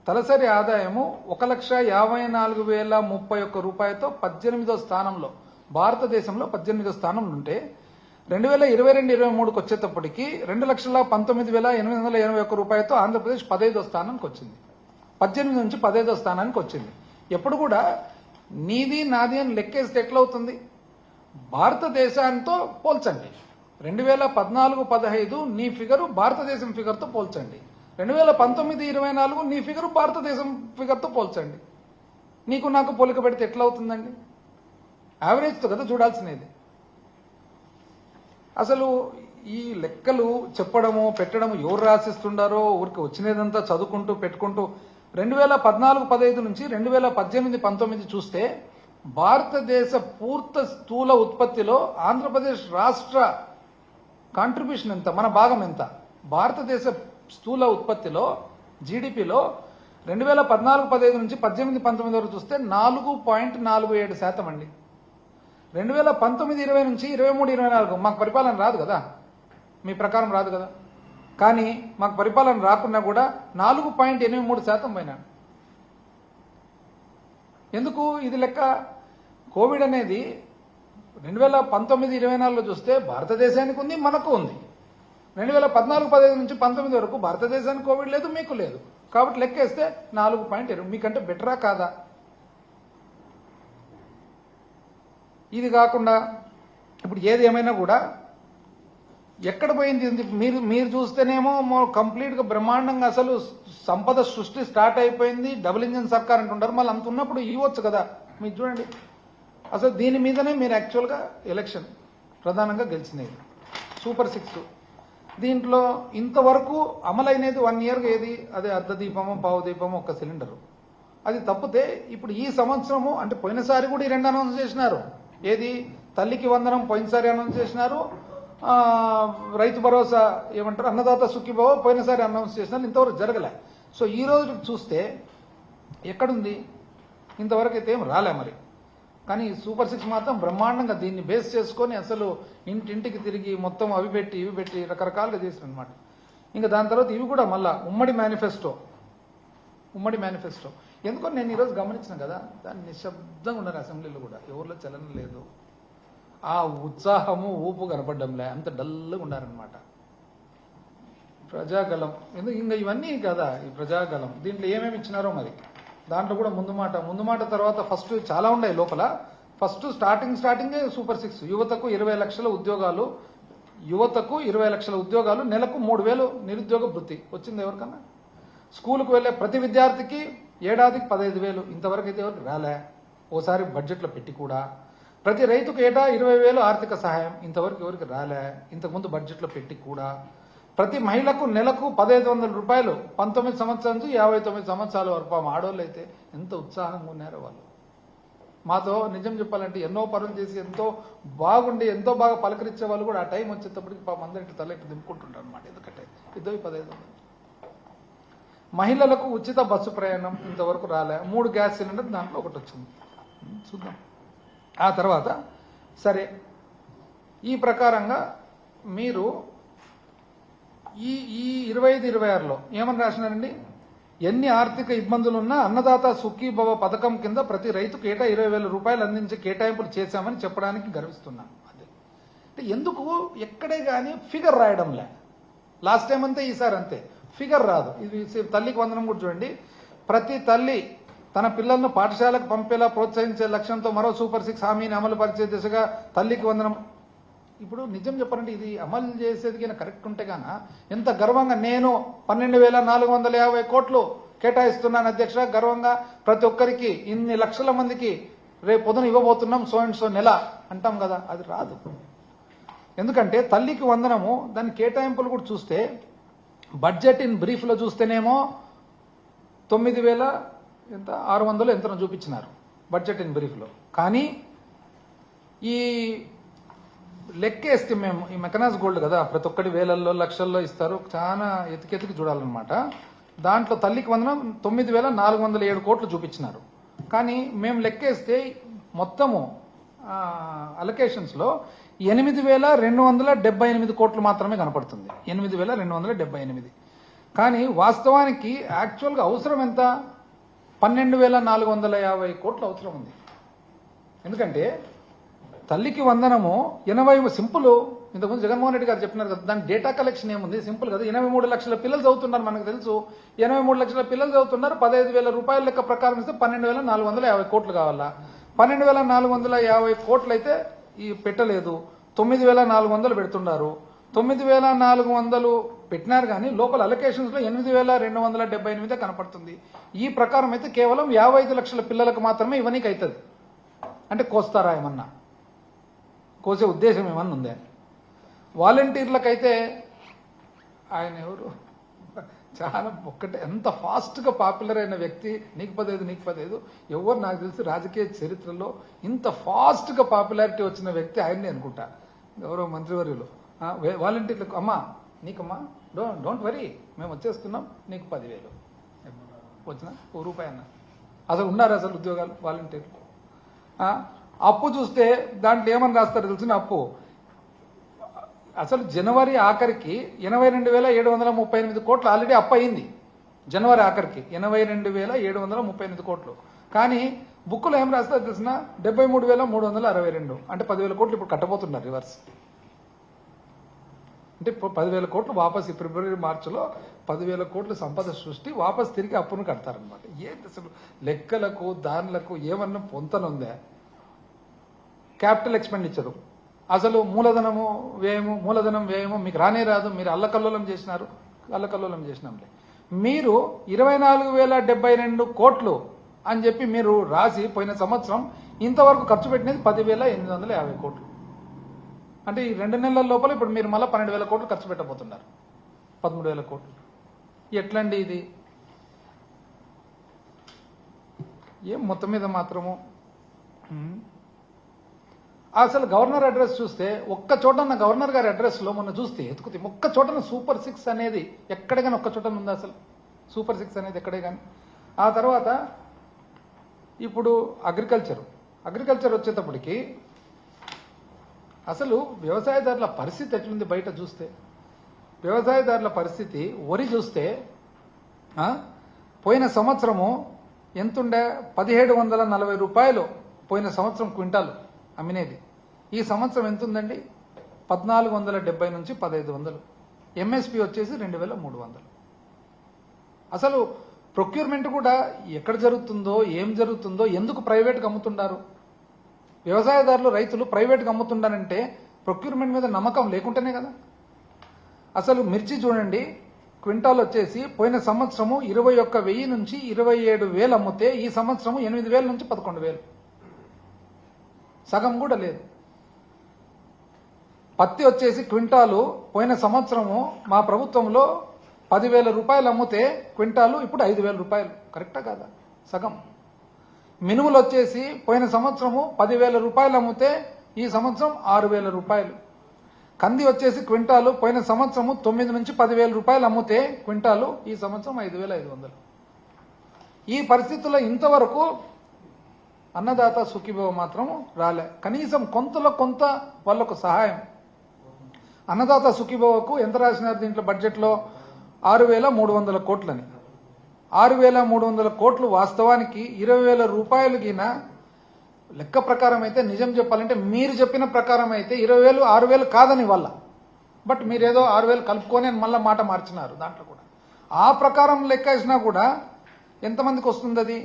Speaker 1: తలసరి ఆదాయము 1,54,031 రూపాయలతో 18వ స్థానంలో, భారతదేశంలో 18వ స్థానంలో ఉంటే 2022-23 వచ్చేటప్పటికి 2,19,881 రూపాయలతో ఆంధ్రప్రదేశ్ 15వ స్థానానికి వచ్చింది. 18 నుంచి 15వ స్థానానికి వచ్చింది. ఎప్పుడు కూడా నీది నాది అని లెక్కేస్తే ఎట్లవుతుంది? భారతదేశంతో పోల్చండి. 2014-15 నీ ఫిగరు భారతదేశం ఫిగర్తో పోల్చండి. 2019-24 నీ ఫిగరు భారతదేశం ఫిగర్తో పోల్చండి. నీకు నాకు పోలిక పెడితే ఎట్లా అవుతుందండి? యావరేజ్తో కదా చూడాల్సినది. అసలు ఈ లెక్కలు చెప్పడము పెట్టడము ఎవరు రాసిస్తుండారో, ఊరికి వచ్చినదంతా చదువుకుంటూ పెట్టుకుంటూ 2014-15 నుంచి 2018-19 చూస్తే భారతదేశ పూర్తి స్థూల ఉత్పత్తిలో ఆంధ్రప్రదేశ్ రాష్ట్ర కాంట్రిబ్యూషన్ ఎంత, మన భాగం ఎంత? భారతదేశ స్థూల ఉత్పత్తిలో, జీడిపిలో 2014-15 నుంచి 18-19 వరకు చూస్తే 4.47% అండి. 2019-20 నుంచి 23-24 మాకు పరిపాలన రాదు కదా, మీ ప్రకారం రాదు కదా, కానీ మాకు పరిపాలన రాకున్నా కూడా 4.83% పోయినా. ఎందుకు ఇది లెక్క? కోవిడ్ అనేది 2019-24లో చూస్తే భారతదేశానికి ఉంది, మనకు ఉంది. 2014-15 నుంచి 19 వరకు భారతదేశానికి కోవిడ్ లేదు, మీకు లేదు. కాబట్టి లెక్కేస్తే 4.20. మీకంటే బెటరా కాదా? ఇది కాకుండా ఇప్పుడు ఏది ఏమైనా కూడా ఎక్కడ పోయింది మీరు చూస్తేనేమో కంప్లీట్గా బ్రహ్మాండంగా అసలు సంపద సృష్టి స్టార్ట్ అయిపోయింది, డబుల్ ఇంజిన్ సర్కార్ అంటుంటారు. మళ్ళీ అంత ఉన్నప్పుడు ఇవ్వచ్చు కదా. మీరు చూడండి, అసలు దీని మీదనే మీరు యాక్చువల్గా ఎలక్షన్ ప్రధానంగా గెలిచినది. సూపర్ 6 దీంట్లో ఇంతవరకు అమలైనది 1 ఇయర్గా ఏది? అదే అర్ధ దీపము, పావు దీపము, 1 సిలిండరు. అది తప్పితే ఇప్పుడు ఈ సంవత్సరము, అంటే పోయినసారి కూడా ఈ 2 అనౌన్స్ చేసినారు. ఏది? తల్లికి వందనం పోయినసారి అనౌన్స్ చేసినారు, రైతు భరోసా ఏమంటారు అన్నదాత సుఖీభవ పోయినసారి అనౌన్స్ చేసినారు, ఇంతవరకు జరగలే. సో ఈ రోజు చూస్తే ఎక్కడుంది, ఇంతవరకు అయితే ఏం రాలే మరి. కానీ సూపర్ 6 మాత్రం బ్రహ్మాండంగా దీన్ని బేస్ చేసుకొని అసలు ఇంటింటికి తిరిగి మొత్తం అవి పెట్టి ఇవి పెట్టి రకరకాలుగా చేసిన అనమాట. ఇంకా దాని తర్వాత ఇవి కూడా మళ్ళా ఉమ్మడి మేనిఫెస్టో ఎందుకో నేను ఈరోజు గమనించిన కదా, దాన్ని నిశ్శబ్దంగా ఉన్నారు అసెంబ్లీలో కూడా, ఎవరిలో చలనం లేదు, ఆ ఉత్సాహము ఊపు కనపడ్డంలే, అంత డల్గా ఉన్నారనమాట. ప్రజాగలం ఎందుకు ఇంకా ఇవన్నీ కదా ఈ ప్రజాగలం, దీంట్లో ఏమేమి ఇచ్చినారో మరి. దాంట్లో కూడా ముందు మాట తర్వాత ఫస్ట్ చాలా ఉన్నాయి లోపల. ఫస్ట్ స్టార్టింగే సూపర్ 6 యువతకు 20 లక్షల ఉద్యోగాలు, నెలకు 3,000 నిరుద్యోగ భృతి వచ్చింది ఎవరికన్నా. స్కూలుకు వెళ్లే ప్రతి విద్యార్థికి ఏడాదికి 15,000, ఇంతవరకు అయితే ఎవరికి రాలే, ఓసారి బడ్జెట్లో పెట్టి కూడా. ప్రతి రైతుకు ఏటా 20,000 ఆర్థిక సహాయం, ఇంతవరకు ఎవరికి రాలే, ఇంతకుముందు బడ్జెట్లో పెట్టి కూడా. ప్రతి మహిళకు నెలకు 1,500 రూపాయలు 19 సంవత్సరాల నుంచి 59 సంవత్సరాల వరకు. ఆడవాళ్ళు అయితే ఎంత ఉత్సాహంగా ఉన్నారో వాళ్ళు. మాతో నిజం చెప్పాలంటే ఎన్నో పనులు చేసి ఎంతో బాగుండి ఎంతో బాగా పలకరించే వాళ్ళు కూడా ఆ టైం వచ్చేటప్పటికి అందరికి తల ఇట్లా దింపుకుంటుంటారు అనమాట. ఎందుకంటే 1500. మహిళలకు ఉచిత బస్సు ప్రయాణం ఇంతవరకు రాలే, 3 గ్యాస్ సిలిండర్ దాంట్లో ఒకటి వచ్చింది, చూద్దాం. ఆ తర్వాత సరే ఈ ప్రకారంగా మీరు ఈ 25-26లో ఏమని రాసినారండి, ఎన్ని ఆర్థిక ఇబ్బందులున్నా అన్నదాత సుఖీభవ పథకం కింద ప్రతి రైతుకు ఏటా 20,000 రూపాయలు అందించే కేటాయింపులు చేశామని చెప్పడానికి గర్విస్తున్నాను. అదే అంటే ఎందుకు ఎక్కడే కానీ ఫిగర్ రాయడంలే, లాస్ట్ టైం అంతే ఈసారి అంతే ఫిగర్ రాదు. ఇది తల్లికి వందనం కూడా చూడండి, ప్రతి తల్లి తన పిల్లలను పాఠశాలకు పంపేలా ప్రోత్సహించే లక్ష్యంతో మరో సూపర్ 6 హామీని అమలు పరిచే దిశగా తల్లికి వందనం. ఇప్పుడు నిజం చెప్పాలంటే ఇది అమలు చేసేది కానీ కరెక్ట్ ఉంటే గాన ఎంత గర్వంగా నేను 12,450 కోట్లు కేటాయిస్తున్నాను అధ్యక్ష, గర్వంగా ప్రతి ఒక్కరికి ఇన్ని లక్షల మందికి రేపు పొద్దున ఇవ్వబోతున్నాం సో అండ్ సో నెల అంటాం కదా, అది రాదు. ఎందుకంటే తల్లికి వందనము దాని కేటాయింపులు కూడా చూస్తే బడ్జెట్ ఇన్ బ్రీఫ్లో చూస్తేనేమో 9,600 ఎంతనో చూపించినారు బడ్జెట్ ఇన్ బ్రీఫ్లో. కానీ ఈ లెక్కేస్తే మేము ఈ మెకనైజ్ గోల్డ్ కదా ప్రతి ఒక్కటి వేలల్లో లక్షల్లో ఇస్తారు, చాలా ఎతికెతికి చూడాలన్నమాట. దాంట్లో తల్లికి వందనం 9,407 కోట్లు చూపించినారు. కానీ మేము లెక్కేస్తే మొత్తము అలొకేషన్స్లో 8,278 కోట్లు మాత్రమే కనపడుతుంది, 8,278. కానీ వాస్తవానికి యాక్చువల్గా అవసరం ఎంత, 12,450 కోట్లు అవసరం ఉంది. ఎందుకంటే తల్లికి వందనము 80 సింపుల్, ఇంతకుముందు జగన్మోహన్ రెడ్డి గారు చెప్పినారు కదా, దాని డేటా కలెక్షన్ ఏముంది, సింపుల్ కదా. 83 లక్షల పిల్లలు చదువుతున్నారు, మనకు తెలుసు 83 లక్షల పిల్లలు చదువుతున్నారు. 15,000 రూపాయల లెక్క ప్రకారం ఇస్తే 12,450 కోట్లు కావాలా. 12,450 కోట్లు అయితే ఈ పెట్టలేదు, 9,400 పెడుతున్నారు. 9,400 పెట్టినారు కానీ లోపల అలొకేషన్స్ లో 8,278 కనపడుతుంది. ఈ ప్రకారం అయితే కేవలం 55 లక్షల పిల్లలకు మాత్రమే ఇవన్నీ అవుతుంది. అంటే కోస్తారా ఏమన్నా, కోసే ఉద్దేశం ఏమన్నా ఉందే? వాలంటీర్లకైతే ఆయన ఎవరు చాలా ఒక్కటే, ఎంత ఫాస్ట్గా పాపులర్ అయిన వ్యక్తి, నీకు 15 ఎవరు నాకు తెలిసి రాజకీయ చరిత్రలో ఇంత ఫాస్ట్గా పాపులారిటీ వచ్చిన వ్యక్తి ఆయన్ని అనుకుంటా, గౌరవ మంత్రివర్యులు. వాలంటీర్లకు అమ్మా నీకమ్మా డోంట్ వరీ మేము వచ్చేస్తున్నాం, నీకు 10,000 వచ్చిన ₹1 అన్న. అసలు ఉన్నారు అసలు ఉద్యోగాలు వాలంటీర్లు. అప్పు చూస్తే దాంట్లో ఏమని రాస్తారు తెలిసిన అప్పు, అసలు జనవరి ఆఖరికి 82,738 కోట్లు ఆల్రెడీ అప్పు అయింది. జనవరి ఆఖరికి 82,738 కోట్లు. కానీ బుక్లో ఏం రాస్తారు తెలిసిన 73,362, అంటే 10,000 కోట్లు ఇప్పుడు కట్టబోతున్నారు రివర్స్. అంటే 10,000 కోట్లు వాపస్ ఫిబ్రవరి మార్చిలో 10,000 కోట్ల సంపద సృష్టి వాపస్ తిరిగి అప్పును కడతారనమాట. ఏంటి అసలు లెక్కలకు దానిలకు ఏమన్నా పొంతనుందే? క్యాపిటల్ ఎక్స్పెండిచరు అసలు మూలధనం వ్యయము మీకు రానే రాదు, మీరు అల్లకల్లోలం చేసినాంలే. మీరు 24,072 కోట్లు అని చెప్పి మీరు రాసి పోయిన సంవత్సరం ఇంతవరకు ఖర్చు పెట్టినది 10,850 కోట్లు. అంటే ఈ 2 నెలల లోపల ఇప్పుడు మీరు మళ్ళీ 12,000 కోట్లు ఖర్చు పెట్టబోతున్నారు, 13,000 కోట్లు. ఎట్లండి ఇది? ఏం మొత్తం మీద మాత్రము అసలు గవర్నర్ అడ్రస్ చూస్తే ఒక్క చోటన్న గవర్నర్ గారి అడ్రస్ లో మొన్న చూస్తే ఎత్తుకుతే ఒక్క చోటన సూపర్ 6 అనేది ఎక్కడ కానీ ఒక్క చోటన ఉందా అసలు? సూపర్ 6 అనేది ఎక్కడే కానీ. ఆ తర్వాత ఇప్పుడు అగ్రికల్చర్ వచ్చేటప్పటికి అసలు వ్యవసాయదారుల పరిస్థితి ఎట్లుంది బయట చూస్తే? వ్యవసాయదారుల పరిస్థితి వరి చూస్తే పోయిన సంవత్సరము ఎంతుండే 1740 రూపాయలు పోయిన సంవత్సరం క్వింటాలు అమ్మినేది. ఈ సంవత్సరం ఎంత ఉందండి? 1470 నుంచి 1500. ఎంఎస్పి వచ్చేసి 2300. అసలు ప్రొక్యూర్మెంట్ కూడా ఎక్కడ జరుగుతుందో ఏం జరుగుతుందో, ఎందుకు ప్రైవేట్గా అమ్ముతున్నారు? వ్యవసాయదారులు రైతులు ప్రైవేట్గా అమ్ముతున్నారంటే ప్రొక్యూర్మెంట్ మీద నమ్మకం లేకుంటేనే కదా. అసలు మిర్చి చూడండి, క్వింటాల్ వచ్చేసి పోయిన సంవత్సరము 21,000 నుంచి 27,000 అమ్మితే ఈ సంవత్సరము 8,000 నుంచి 11,000, సగం కూడా లేదు. పత్తి వచ్చేసి క్వింటాలు పోయిన సంవత్సరము మా ప్రభుత్వంలో 10,000 రూపాయలు అమ్మితే క్వింటాలు ఇప్పుడు 5,000 రూపాయలు. కరెక్టా కాదా? సగం. మినుములు వచ్చేసి పోయిన సంవత్సరము 10,000 రూపాయలు అమ్మితే ఈ సంవత్సరం 6,000 రూపాయలు. కంది వచ్చేసి క్వింటాలు పోయిన సంవత్సరము 9 నుంచి 10,000 రూపాయలు అమ్మితే క్వింటాలు ఈ సంవత్సరం 5,500. ఈ పరిస్థితుల్లో ఇంతవరకు అన్నదాత సుఖీభవ మాత్రం రాలే. కనీసం కొంతలో కొంత వాళ్లకు సహాయం. అన్నదాత సుఖీభవకు ఎంత రాసినారు దీంట్లో బడ్జెట్లో? 6,300 కోట్లని. 6,300 కోట్లు వాస్తవానికి 20,000 రూపాయలు గిన లెక్క ప్రకారం అయితే, నిజం చెప్పాలంటే మీరు చెప్పిన ప్రకారం అయితే 20,000 6,000 కాదని వాళ్ళ, బట్ మీరేదో 6,000 కలుపుకొని మళ్ళీ మాట మార్చినారు దాంట్లో కూడా. ఆ ప్రకారం లెక్క వేసినా కూడా ఎంతమందికి వస్తుంది అది?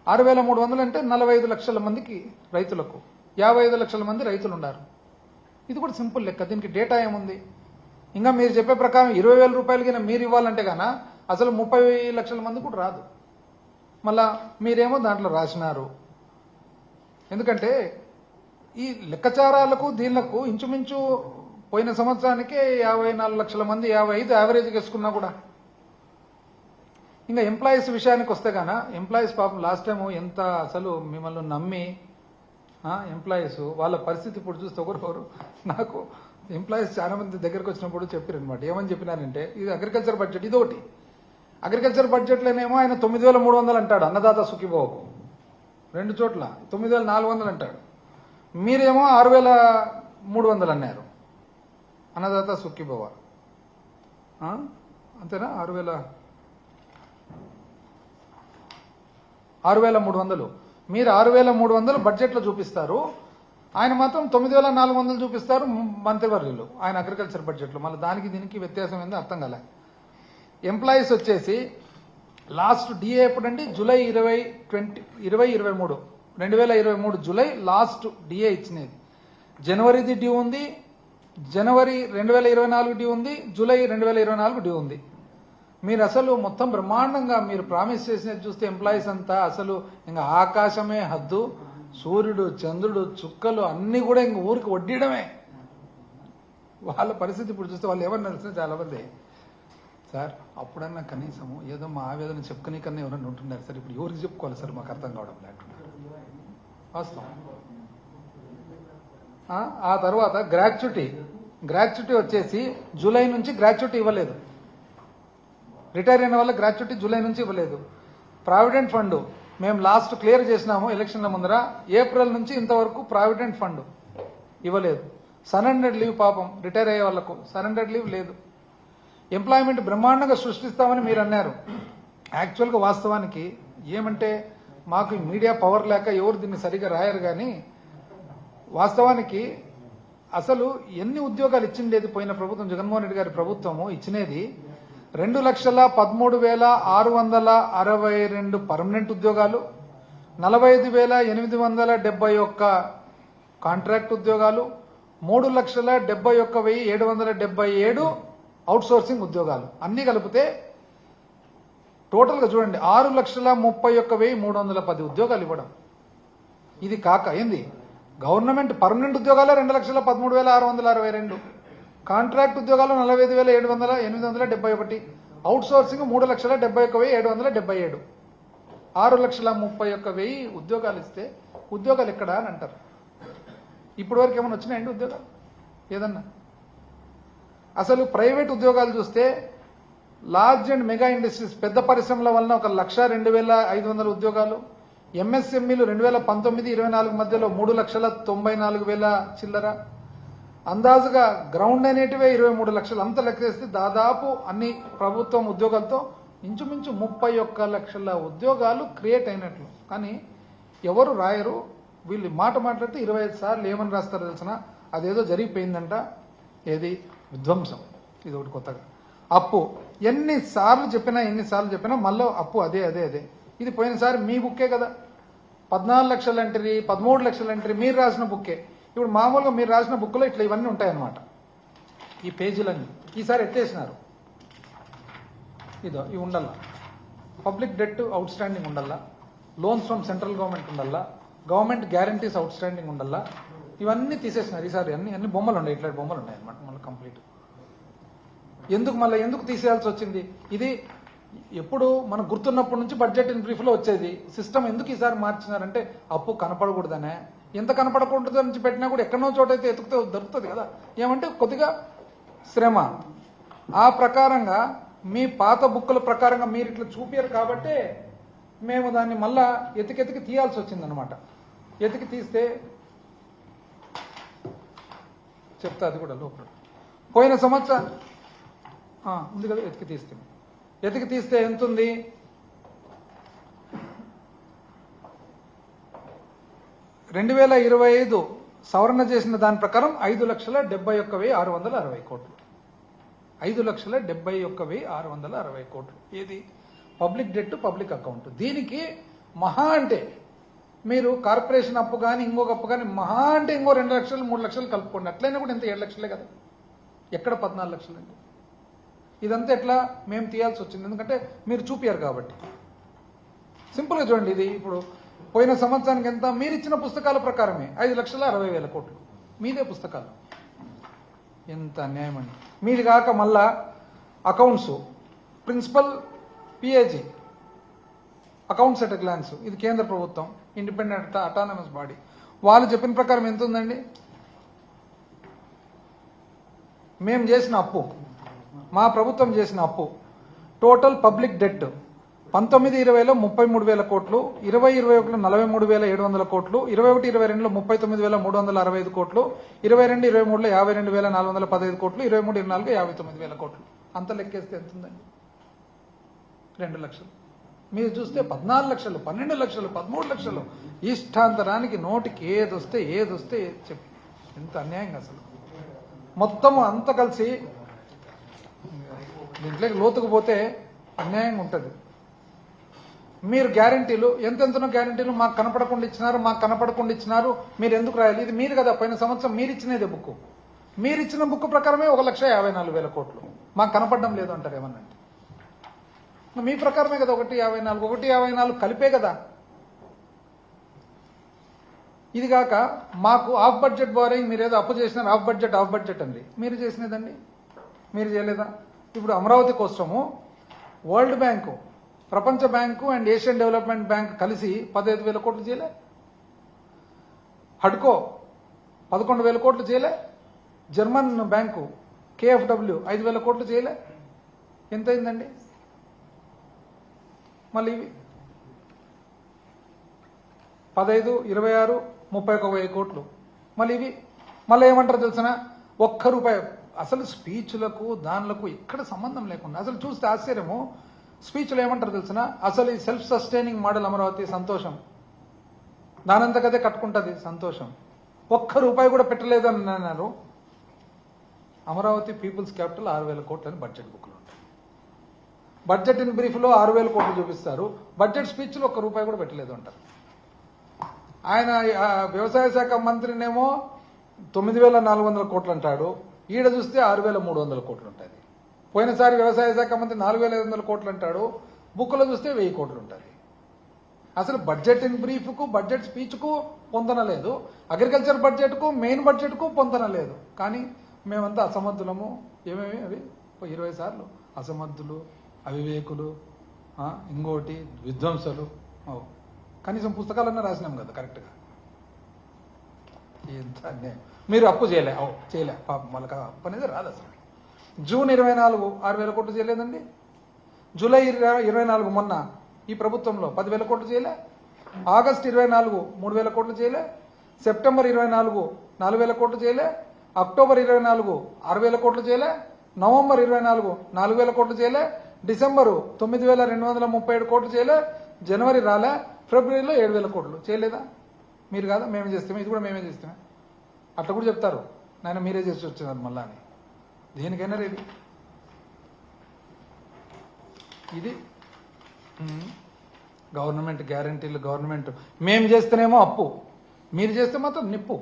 Speaker 1: 6,300 అంటే 45 లక్షల మందికి రైతులకు, 55 లక్షల మంది రైతులు ఉన్నారు. ఇది కూడా సింపుల్ లెక్క. దీనికి డేటా ఏముంది? ఇంకా మీరు చెప్పే ప్రకారం 20,000 రూపాయలు కింద మీరు ఇవ్వాలంటే గానా అసలు 30 లక్షల మంది కూడా రాదు. మళ్ళా మీరేమో దాంట్లో రాసినారు. ఎందుకంటే ఈ లెక్కచారాలకు దీనిలకు ఇంచుమించు పోయిన సంవత్సరానికే 54 లక్షల మంది, 55 యావరేజ్ వేసుకున్నా కూడా. ఇంకా ఎంప్లాయీస్ విషయానికి వస్తే గానా, ఎంప్లాయీస్ పాపం లాస్ట్ టైం ఎంత అసలు మిమ్మల్ని నమ్మి ఎంప్లాయీస్ వాళ్ళ పరిస్థితి ఇప్పుడు చూస్తే ఒకరు నాకు ఎంప్లాయీస్ చాలా మంది దగ్గరకు వచ్చినప్పుడు చెప్పారు అనమాట. ఏమని చెప్పినారంటే, ఇది అగ్రికల్చర్ బడ్జెట్, ఇదొకటి అగ్రికల్చర్ బడ్జెట్లోనేమో ఆయన 9,300 అంటాడు అన్నదాత సుఖీభవకు, 2 చోట్ల 9,400 అంటాడు. మీరేమో 6,300 అన్నారు అన్నదాత సుఖీభవ. అంతేనా? 6,300. మీరు 6,300 బడ్జెట్లో చూపిస్తారు, ఆయన మాత్రం 9,400 చూపిస్తారు మంత్రివర్యులు ఆయన అగ్రికల్చర్ బడ్జెట్లో. మళ్ళీ దానికి దీనికి వ్యత్యాసం ఏందో అర్థం కాలే. ఎంప్లాయీస్ వచ్చేసి లాస్ట్ డిఏ ఎప్పుడండి? జూలై 2023 జూలై లాస్ట్ డిఏ ఇచ్చినది. జనవరిది డ్యూ ఉంది, జనవరి 2024 డ్యూ ఉంది, జూలై 2024 డ్యూ ఉంది. మీరు అసలు మొత్తం బ్రహ్మాండంగా మీరు ప్రామిస్ చేసినది చూస్తే ఎంప్లాయీస్ అంతా అసలు ఇంకా ఆకాశమే హద్దు, సూర్యుడు చంద్రుడు చుక్కలు అన్ని కూడా ఇంక ఊరికి వడ్డీయడమే. వాళ్ళ పరిస్థితి ఇప్పుడు చూస్తే వాళ్ళు ఎవరు నడిచిన చాలా మంది సార్ అప్పుడన్నా కనీసము ఏదో మా ఆవేదన చెప్పుకునే కన్నా ఎవరన్నా ఉంటున్నారు సార్, ఇప్పుడు ఎవరికి చెప్పుకోవాలి సార్ మాకు అర్థం కావడం లేకుంటున్నారు వాస్తవం. ఆ తర్వాత గ్రాట్యుటీ వచ్చేసి జూలై నుంచి గ్రాట్యుటీ ఇవ్వలేదు. రిటైర్ అయిన వాళ్ళ గ్రాట్యుటీ జూలై నుంచి ఇవ్వలేదు. ప్రావిడెంట్ ఫండ్ మేము లాస్ట్ క్లియర్ చేసినాము ఎలక్షన్ల ముందర, ఏప్రిల్ నుంచి ఇంతవరకు ప్రావిడెంట్ ఫండ్ ఇవ్వలేదు. సరెండర్డ్ లీవ్ పాపం రిటైర్ అయ్యే వాళ్లకు సరెండర్డ్ లీవ్ లేదు. ఎంప్లాయ్మెంట్ బ్రహ్మాండంగా సృష్టిస్తామని మీరు అన్నారు. యాక్చువల్గా వాస్తవానికి ఏమంటే మాకు మీడియా పవర్ లేక ఎవరు దీన్ని సరిగా రాయరు, కానీ వాస్తవానికి అసలు ఎన్ని ఉద్యోగాలు ఇచ్చిండేది పోయిన ప్రభుత్వం, జగన్మోహన్ రెడ్డి గారి ప్రభుత్వము ఇచ్చినది 2,13,662 పర్మనెంట్ ఉద్యోగాలు, 45,871 కాంట్రాక్ట్ ఉద్యోగాలు, 3,71,777 అవుట్సోర్సింగ్ ఉద్యోగాలు అన్ని కలిపితే టోటల్గా చూడండి 6,31,310 ఉద్యోగాలు ఇవ్వడం. ఇది కాక ఏంది గవర్నమెంట్ పర్మనెంట్ ఉద్యోగాలు 2,13,662, కాంట్రాక్ట్ ఉద్యోగాలు 45,871, అవుట్సోర్సింగ్ 3,71,777, 6,31,000 ఉద్యోగాలు ఇస్తే ఉద్యోగాలు ఎక్కడా అని అంటారు. ఇప్పటి వరకు ఏమైనా వచ్చినాయండి ఉద్యోగాలు ఏదన్నా? అసలు ప్రైవేట్ ఉద్యోగాలు చూస్తే లార్జ్ అండ్ మెగా ఇండస్ట్రీస్ పెద్ద పరిశ్రమల వలన 1,02,500 ఉద్యోగాలు, ఎంఎస్ఎంఈలు 2019-24 మధ్యలో 3,94,000 చిల్లర, అందాజుగా గ్రౌండ్ అనేటివే 23 లక్షలు. అంత లెక్కేస్తే దాదాపు అన్ని ప్రభుత్వం ఉద్యోగాలతో ఇంచుమించు 31 లక్షల ఉద్యోగాలు క్రియేట్ అయినట్లు. కానీ ఎవరు రాయరు. వీళ్ళు మాట మాట్లాడితే 25 సార్లు ఏమని రాస్తారో తెలిసిన అదేదో జరిగిపోయిందంట. ఏది విధ్వంసం, ఇది ఒకటి కొత్తగా. అప్పు ఎన్నిసార్లు చెప్పినా మళ్ళీ అప్పు అదే. ఇది పోయినసారి మీ బుక్కే కదా, 14 లక్షలు ఎంట్రీ, 13 లక్షలు ఎంట్రీ మీరు రాసిన బుక్కే. ఇప్పుడు మామూలుగా మీరు రాసిన బుక్లో ఇట్లా ఇవన్నీ ఉంటాయన్నమాట, ఈ పేజీలన్నీ. ఈసారి ఎత్తేసినారు. ఇదో ఇవి ఉండాలా, పబ్లిక్ డెట్ అవుట్ స్టాండింగ్ ఉండాలా, లోన్స్ ఫ్రమ్ సెంట్రల్ గవర్నమెంట్ ఉండాలా, గవర్నమెంట్ గ్యారంటీస్ అవుట్ స్టాండింగ్ ఉండాలా, ఇవన్నీ తీసేసినారు. ఈసారి అన్ని బొమ్మలు ఉన్నాయి, ఇట్లా బొమ్మలు ఉన్నాయి అనమాట మళ్ళీ కంప్లీట్. ఎందుకు తీసేయాల్సి వచ్చింది? ఇది ఎప్పుడు మనం గుర్తున్నప్పటి నుంచి బడ్జెట్ ఇన్ బ్రీఫ్లో వచ్చేది. సిస్టమ్ ఎందుకు ఈసారి మార్చినారంటే అప్పు కనపడకూడదనే. ఎంత కనపడకూడదు నుంచి పెట్టినా కూడా ఎక్కడో చోట అయితే ఎతుకుతే దొరుకుతుంది కదా. ఏమంటే కొద్దిగా శ్రమ. ఆ ప్రకారంగా మీ పాత బుక్కుల ప్రకారంగా మీరు ఇట్లా చూపారు కాబట్టి మేము దాన్ని మళ్ళా ఎతికి తీయాల్సి వచ్చిందనమాట. ఎతికి తీస్తే చెప్తా, అది కూడా లోపల పోయిన సంవత్సరం ఉంది కదా. ఎతికి తీస్తే ఎంత ఉంది? 2025 సవరణ చేసిన దాని ప్రకారం 5,71,660 కోట్లు. 5,71,660 కోట్లు. ఏది? Public debt, public account. దీనికి మహా అంటే మీరు కార్పొరేషన్ అప్పు కానీ ఇంకొక అప్పు కానీ మహా అంటే ఇంకో 2 లక్షలు 3 లక్షలు కలుపుకోండి. అట్లయినా కూడా ఇంత 7 లక్షలే కదా. ఎక్కడ 14 లక్షలు అండి? ఇదంతా ఎట్లా మేము తీయాల్సి వచ్చింది? ఎందుకంటే మీరు చూపారు కాబట్టి. సింపుల్గా చూడండి. ఇది ఇప్పుడు పోయిన సంవత్సరానికి ఎంత? మీరు ఇచ్చిన పుస్తకాల ప్రకారమే 5,60,000 కోట్లు మీదే పుస్తకాలు. ఎంత అన్యాయం అండి. మీది కాక మళ్ళా accounts, principal PAG accounts at glance, ఇది కేంద్ర ప్రభుత్వం ఇండిపెండెంట్ అటానమస్ బాడీ. వాళ్ళు చెప్పిన ప్రకారం ఎంత ఉందండి? మేము చేసిన అప్పు, మా ప్రభుత్వం చేసిన అప్పు టోటల్ పబ్లిక్ డెట్ 19-20లో 33,000 కోట్లు, 20-21లో 43,700 కోట్లు, 21-22లో 39,365 కోట్లు, 22-23లో 52,415 కోట్లు, 23-24 59,000 కోట్లు. అంత లెక్కేస్తే ఎంత ఉందండి? 2 లక్షలు. మీరు చూస్తే 14 లక్షలు, 12 లక్షలు, 13 లక్షలు ఇష్టాంతరానికి నోటికి ఏదొస్తే చెప్పి ఎంత అన్యాయంగా అసలు. మొత్తము అంత కలిసి దీంట్లోకి లోతుకు పోతే అన్యాయంగా ఉంటుంది. మీరు గ్యారంటీలు ఎంతెంతనో గ్యారంటీలు మాకు కనపడకుండా ఇచ్చినారు. మీరు ఎందుకు రాయాలి? ఇది మీరు కదా పోయిన సంవత్సరం మీరు ఇచ్చినదే బుక్. మీరు ఇచ్చిన బుక్ ప్రకారమే 1,54,000 కోట్లు మాకు కనపడడం లేదు అంటారు ఏమన్నంటే. మీ ప్రకారమే కదా 1,54 కలిపే కదా. ఇది కాక మాకు ఆఫ్ బడ్జెట్ బారోయింగ్ మీరు ఏదో అప్పు చేసినారు, ఆఫ్ బడ్జెట్ అండి. మీరు చేసినదండి? మీరు చేయలేదా? ఇప్పుడు అమరావతి కోసము వరల్డ్ బ్యాంకు, ప్రపంచ bank and Asian development bank కలిసి 15,000 కోట్లు చేయలే. హడ్కో 11,000 కోట్లు చేయలే. జర్మన్ బ్యాంకు KfW 5,000 కోట్లు చేయలే. ఎంత అయిందండి? మళ్ళీ ఇవి 15, 26, 31,000 కోట్లు. మళ్ళీ ఇవి మళ్ళీ ఏమంటారు తెలిసిన? ₹1 అసలు స్పీచ్లకు దానిలకు ఎక్కడ సంబంధం లేకుండా అసలు చూస్తే ఆశ్చర్యము. స్పీచ్లో ఏమంటారు తెలిసిన? అసలు ఈ సెల్ఫ్ సస్టైనింగ్ మోడల్ అమరావతి సంతోషం, దానంతకదే కట్టుకుంటుంది సంతోషం. ₹1 కూడా పెట్టలేదు అని అన్నారు. అమరావతి పీపుల్స్ క్యాపిటల్ 6,000 కోట్లు అని బడ్జెట్ బుక్లో ఉంటాయి. బడ్జెట్ ఇన్ బ్రీఫ్లో 6,000 కోట్లు చూపిస్తారు. బడ్జెట్ స్పీచ్లో ₹1 కూడా పెట్టలేదు అంటారు. ఆయన వ్యవసాయ శాఖ మంత్రినేమో 9,400 కోట్లు అంటాడు. ఈడ చూస్తే 6,300 కోట్లు ఉంటుంది. పోయినసారి వ్యవసాయ శాఖ మంత్రి 4,500 కోట్లు అంటాడు. బుక్లో చూస్తే 1,000 కోట్లు ఉంటుంది. అసలు బడ్జెట్ ఇన్ బ్రీఫ్కు బడ్జెట్ స్పీచ్కు పొందన లేదు, అగ్రికల్చర్ బడ్జెట్కు మెయిన్ బడ్జెట్కు పొందన లేదు. కానీ మేమంతా అసమర్థులము. ఏమేమి అవి 20 సార్లు అసమర్థులు, అవివేకులు, ఇంకోటి విధ్వంసలు. కనీసం పుస్తకాలన్నా రాసినాం కదా కరెక్ట్గా. ఎంత అన్యాయం. మీరు అప్పు చేయలే పాపం వాళ్ళకి అప్పు అనేది రాదు అసలు. జూన్ 24 6,000 కోట్లు చేయలేదండి. జూలై 24 మొన్న ఈ ప్రభుత్వంలో 10,000 కోట్లు చేయలే. ఆగస్టు 24 3,000 కోట్లు చేయలే. సెప్టెంబర్ 24 4,000 కోట్లు చేయలే. అక్టోబర్ 24 6,000 కోట్లు చేయలే. నవంబర్ 24 4,000 కోట్లు చేయలే. డిసెంబరు 9,237 కోట్లు చేయలే. జనవరి రాలే. ఫిబ్రవరిలో 7,000 కోట్లు చేయలేదా? మీరు కాదా మేమే చేస్తామే, ఇది కూడా మేమే చేస్తామే. అట్లా కూడా చెప్తారు, నాయన మీరే చేసి వచ్చినారు మళ్ళా అని. దేనికైనా రెడీ. ఇది గవర్నమెంట్ గ్యారంటీలు. గవర్నమెంట్ మేము చేస్తేనేమో అప్పు, మీరు చేస్తే మాత్రం నిప్పు.